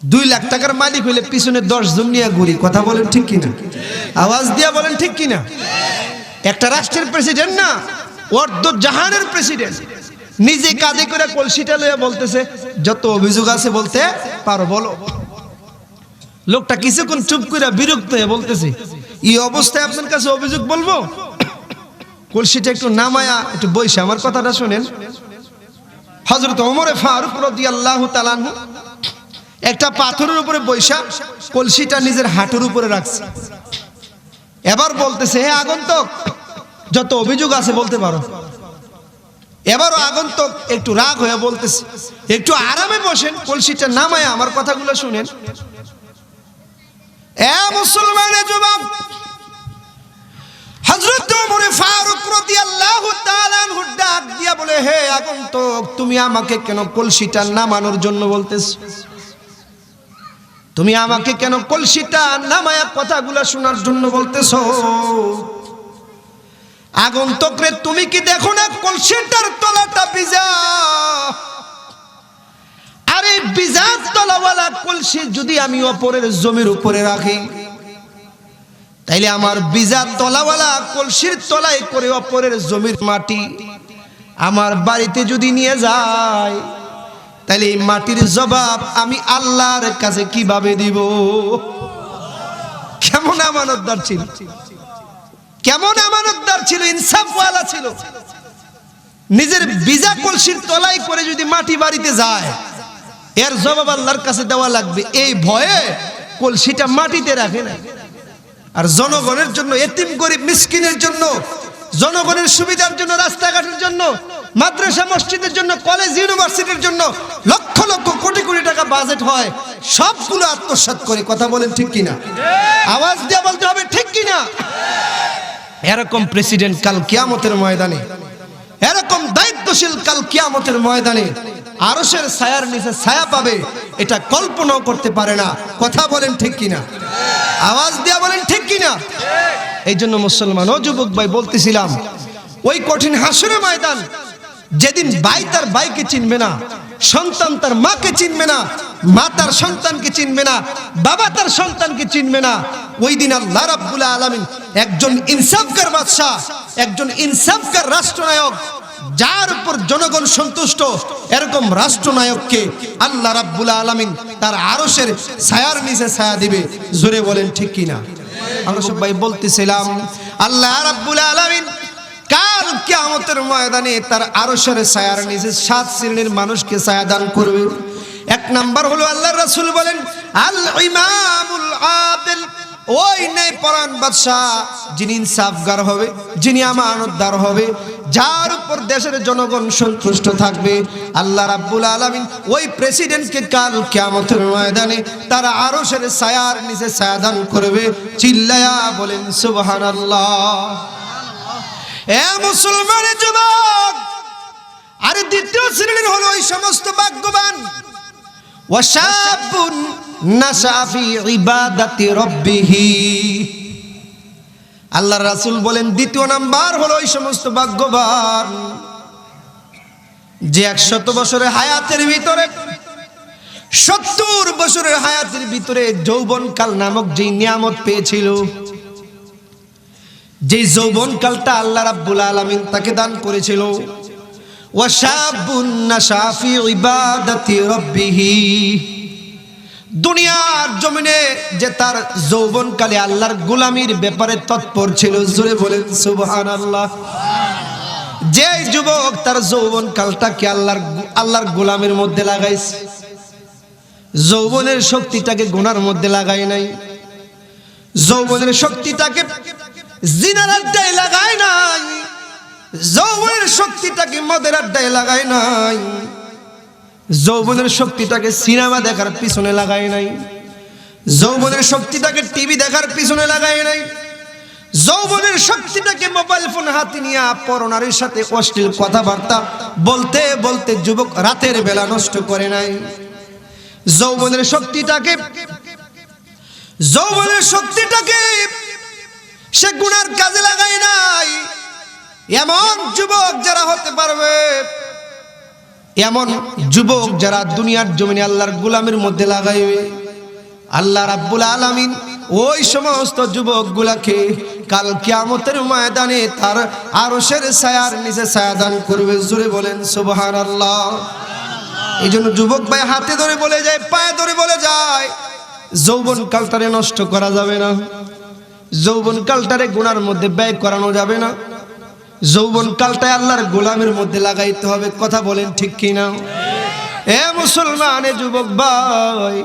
[SPEAKER 1] 2 লাখ টাকার মালিক হইলে পিছনে 10 জন নিয়ে ঘুরি। কথা বলেন ঠিক কিনা? আওয়াজ দিয়া বলেন ঠিক কিনা? একটা রাষ্ট্রের প্রেসিডেন্ট না, অর্ধজাহানের প্রেসিডেন্ট নিজে কাঁধে করে কলসিটা লয়ে বলতেছে, যত অভিযোগ আছে বলতে পারো, বলো। লোকটা কিছুক্ষণ চুপ করে বিরক্ত হয়ে বলতেছে, এই অবস্থায় আপনার কাছে অভিযোগ বলবো? কলসিটা একটু নামায়া একটু বইসে আমার কথাটা শুনেন। হযরত ওমর ফারুক রাদিয়াল্লাহু তাআলা আনহু একটা পাথরের উপরে বইসা কলসিটা নিজের হাঁটুর উপরে রাখছে। এবার বলতেছে, হে আগন্তুক, যত অভিযোগ আছে বলতে পারো। এবারও আগন্তুক একটু রাগ হয়ে বলতেছে, একটু আরামে বসেন, কলসিটা নামায়া আমার কথাগুলো শুনেন। এ মুসলমানের যুবক, হযরত ওমর ফারুক রাদিয়াল্লাহু তাআলা আনহু ডাক দিয়া বলে, হে আগন্তুক, তুমি আমাকে কেন কলসিটা নামানোর জন্য বলতেছো? তুমি আমাকে কেন কলসিটা নামায়া কথাগুলো শোনার জন্য বলতেছো? আগন্তুক রে, তুমি কি দেখো না কলসিটার তলাটা ভিজা? আরে ভিজা তলাওয়ালা কলসি যদি আমি অপরের জমির উপরে রাখি, তাইলে আমার ভিজা তলাওয়ালা কলসির তলায় করে অপরের জমির মাটি আমার বাড়িতে যদি নিয়ে যায়, তাইলে এই মাটির জবাব আমি আল্লাহর কাছে কিভাবে দিব? কেমন আমানতদার ছিল, কেমন আমানতদার ছিল, ইনসাফওয়ালা ছিল। নিজের ভিজা কলসির তলায় করে যদি মাটি বাড়িতে যায়, এর জবাব আল্লাহর কাছে দেওয়া লাগবে, এই ভয়ে কলসিটা মাটিতে রাখে না। আর জনগণের জন্য, এতিম গরিব মিসকিনের জন্য, জনগণের সুবিধার জন্য, রাস্তাঘাটের জন্য, মাদ্রাসা মসজিদের জন্য, কলেজ ইউনিভার্সিটির জন্য লক্ষ লক্ষ কোটি কোটি টাকা বাজেট হয়, সবগুলো আত্মসাৎ করে। কথা বলেন ঠিক কিনা? আওয়াজ দিয়ে বলতে হবে ঠিক কিনা? এরকম প্রেসিডেন্ট কাল কিয়ামতের ময়দানে, এরকম দায়িত্বশীল কাল কিয়ামতের ময়দানে আরশের ছায়ার নিচে ছায়া পাবে, এটা কল্পনাও করতে পারে না। কথা বলেন ঠিক কিনা? আওয়াজ দিয়া বলেন ঠিক কিনা? এই জন্য মুসলমান ও যুবক ভাই বলতেছিলাম, ওই কঠিন হাসরের ময়দান যেদিন ভাই তার ভাইকে চিনবে না, সন্তান তার মাকে চিনবে না, মা তার সন্তানকে চিনবে না, বাবা তার সন্তানকে চিনবে না, ওই দিন আল্লাহ রাব্বুল আলামিন একজন ইনসাফকার বাদশা, একজন ইনসাফকার রাষ্ট্রনায়ক, যার উপর জনগণ সন্তুষ্ট, এরকম রাষ্ট্রনায়ককে আল্লাহ রাব্বুল আলামিন তার আরশের ছায়ার নিচে ছায়া দিবে। জোরে বলেন ঠিক কিনা? আমরা সবাই বলতেছিলাম, আল্লাহ রাব্বুল আলামিন কাল কিয়ামতের ময়দানে তার আরশের ছায়ার নিচে 7 শ্রেণীর মানুষকে ছায়া দান করবে। এক নাম্বার হলো, আল্লাহর রাসূল বলেন, আল ইমামুল আদিল, ওই ন্যায়পরায়ণ বাদশা, যিনি ইনসাফগার হবে, যিনি আমানতদার হবে, যার উপর দেশের জনগণ সন্তুষ্ট থাকবে। আল্লাহ রাব্বুল আলামিন ওই প্রেসিডেন্টকে কাল কিয়ামতের ময়দানে তার আরশের ছায়ার নিচে ছায়া দান করবে। চিল্লায়া বলেন সুবহানাল্লাহ। এ মুসলমানের যুবক, আরে দ্বিতীয় শ্রেণীর হলো ওই সমস্ত ভাগ্যবান, ওয়াশাবুন নাশা ফি ইবাদাতি রাব্বিহি। আল্লাহর রাসূল বলেন, দ্বিতীয় নাম্বার হলো ওই সমস্ত ভাগ্যবান যে 100 বছরের হায়াতের ভিতরে, 70 বছরের হায়াতের ভিতরে যৌবনকাল নামক যে নিয়ামত পেয়েছিল, যে যৌবনকালটা আল্লাহ রাব্বুল আলামিন তাকে দান করেছিল। ওয়াশাবুন নাশা ফি ইবাদাতি রাব্বিহি, দুনিয়ার জমিনে যে তার যৌবনকালে আল্লাহর গোলামির ব্যাপারে তৎপর ছিল। জোরে বলেন সুবহানাল্লাহ। যে যুবক তার যৌবনকালটাকে আল্লাহর গোলামের মধ্যে লাগাইছে, যৌবনের শক্তিটাকে গুনার মধ্যে লাগায় নাই, যৌবনের শক্তিটাকে জিনার আড্ডায় লাগায় নাই, যৌবনের শক্তিটাকে মদের আড্ডায় লাগায় নাই, যৌবনের শক্তিটাকে সিনেমা দেখার পিছনে লাগায় নাই, যৌবনের শক্তিটাকে টিভি দেখার পিছনে লাগায় নাই, যৌবনের শক্তিটাকে মোবাইল ফোন হাতে নিয়ে পরনারীর সাথে অশ্লীল কথাবার্তা বলতে বলতে যুবক রাতের বেলা নষ্ট করে নাই। যৌবনের শক্তিটাকে সে গুনার কাজে লাগায় নাই। এমন যুবক যারা হতে পারবে, এমন যুবক যারা দুনিয়ার জমিনে আল্লাহর গোলামের মধ্যে লাগাইবে, আল্লাহ রাব্বুল আলামিন ওই সমস্ত যুবকগুলাকে কাল কিয়ামতের ময়দানে তার আরশের ছায়ার নিচে ছায়া দান করবে। জোরে বলেন সুবহানাল্লাহ। এই জন্য যুবক ভাই হাতে ধরে বলে যায়, পায়ে ধরে বলে যায়, যৌবন কালটারে নষ্ট করা যাবে না, যৌবন কালটারে গুনার মধ্যে ব্যয় করানো যাবে না, যৌবন কালটায় আল্লাহর গোলামের মধ্যে লাগাইতে হবে। কথা বলেন ঠিক কিনা? এ মুসলমান, এ যুবক ভাই,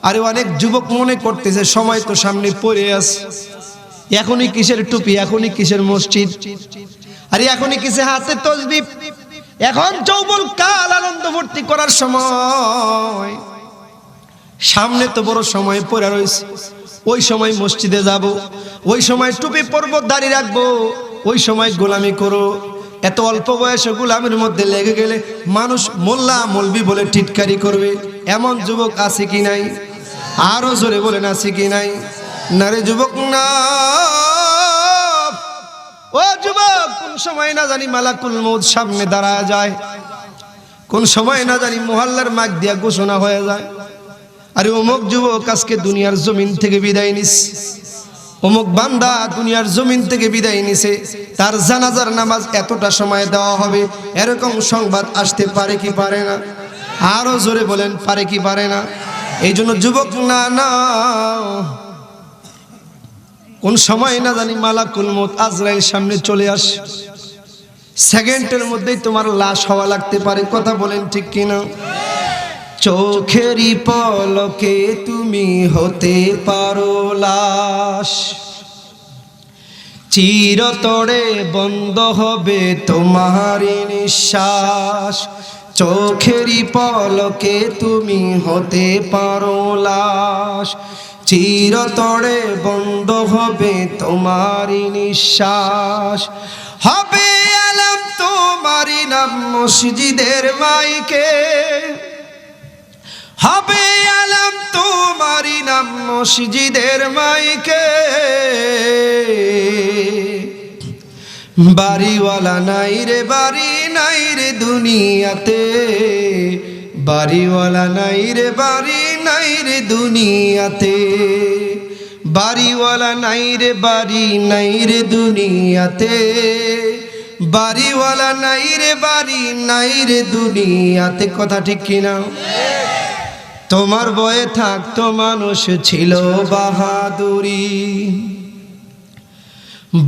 [SPEAKER 1] আরে অনেক যুবক মনে করতেছে সময় তো সামনে পড়ে আছে, এখনই কিসের টুপি, এখনই কিসের মসজিদ, আরে এখনই কিসের হাতে তসবিহ, এখন যৌবন কাল আনন্দ ফুর্তি করার সময়, সামনে তো বড় সময় পড়ে রয়েছে। ওই সময় মসজিদে যাব, ওই সময় টুপি পরবো, দাড়ি রাখবো, ওই সময় গোলামি করো। এত অল্প বয়সে গোলামের মধ্যে লেগে গেলে মানুষ মোল্লা মলবি বলে টিটকারি করবে, এমন যুবক আছে কি নাই? আরো জোরে বলেন আছে কি নাই? না রে যুবক না, ও যুবক, কোন সময় না জানি মালাকুল মউত সামনে দাঁড়ায় যায়, কোন সময় না জানি মহল্লার মাইক দিয়া ঘোষণা হয়ে যায়, আরে অমুক যুবক আজকে দুনিয়ার জমিন থেকে বিদায় নিছে, অমুক বান্দা দুনিয়ার জমিন থেকে বিদায় নিছে, তার জানাজার নামাজ এতটা সময় দেওয়া হবে, এরকম সংবাদ আসতে পারে কি পারে না? আরো জোরে বলেন, পারে কি পারে না? এই জন্য যুবক না না, কোন সময় না জানি মালাকুল মউত আজরাইল সামনে চলে আসে, সেকেন্ডের মধ্যেই তোমার লাশ হওয়া লাগতে পারে। কথা বলেন ঠিক কিনা? চোখেরই পলকে তুমি হতে পারো লাশ, চিরতরে বন্ধ হবে তোমারই নিঃশ্বাস, চোখেরই পলকে তুমি হতে পারো লাশ, চিরতরে বন্ধ হবে তোমারই নিঃশ্বাস, হবে আলাম তোমারই নাম মসজিদের মাইকে, হবে আলাম তোমারই নাম মসজিদের মাইকে, বাড়িওয়ালা নাই রে বাড়ি নাই রে দুনিয়াতে, বাড়িওয়ালা নাই রে বাড়ি নাই রে দুনিয়াতে, বাড়িওয়ালা নাই রে বাড়ি নাই রে দুনিয়াতে, বাড়িওয়ালা নাই রে বাড়ি নাই রে দুনিয়াতে। কথা ঠিক কিনা? তোমার বয়ে থাকতো মানুষ ছিল বাহাদুরি,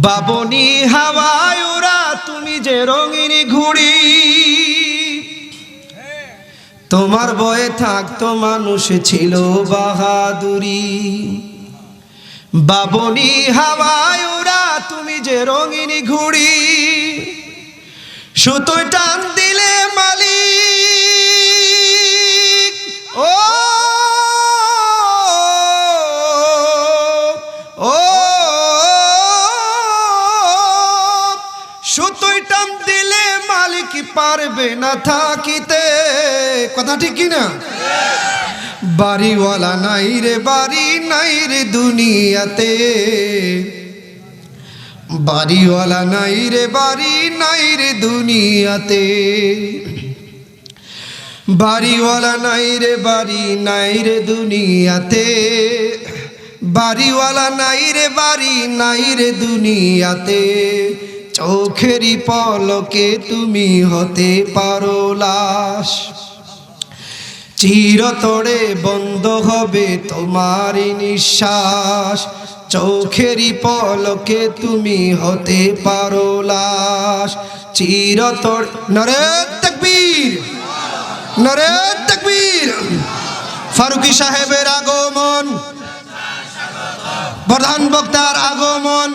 [SPEAKER 1] বাবনি হাওয়ায় ওরা তুমি যে রঙিন ঘুড়ি, তোমার বয়ে থাকতো মানুষ ছিল বাহাদুরি, বাবনি হাওয়ায় ওরা তুমি যে রঙিন ঘুড়ি, সুতোয় টান দিলে মালিক, ও ও সুতোয় টান দিলে মালিক পারবে না থাকিতে। কথা ঠিক কিনা? বাড়িওয়ালা নাই রে বাড়ি নাই রে দুনিয়াতে, বাড়িওয়ালা নাই রে বাড়ি নাই রে দুনিয়াতে, বাড়িওয়ালা নাই রে বাড়ি নাই রে দুনিয়াতে, বাড়িওয়ালা নাই রে বাড়ি নাই রে দুনিয়াতে, চোখেরই পলকে তুমি হতে পারো লাশ, চিরতরে বন্ধ হবে তোমারই নিঃশ্বাস, চোখেরই পলকে তুমি হতে পারো লাশ, চিরতরে। নারে তাকবীর, নারে তাকবীর। ফারুকী সাহেবের আগমন, প্রধান বক্তার আগমন।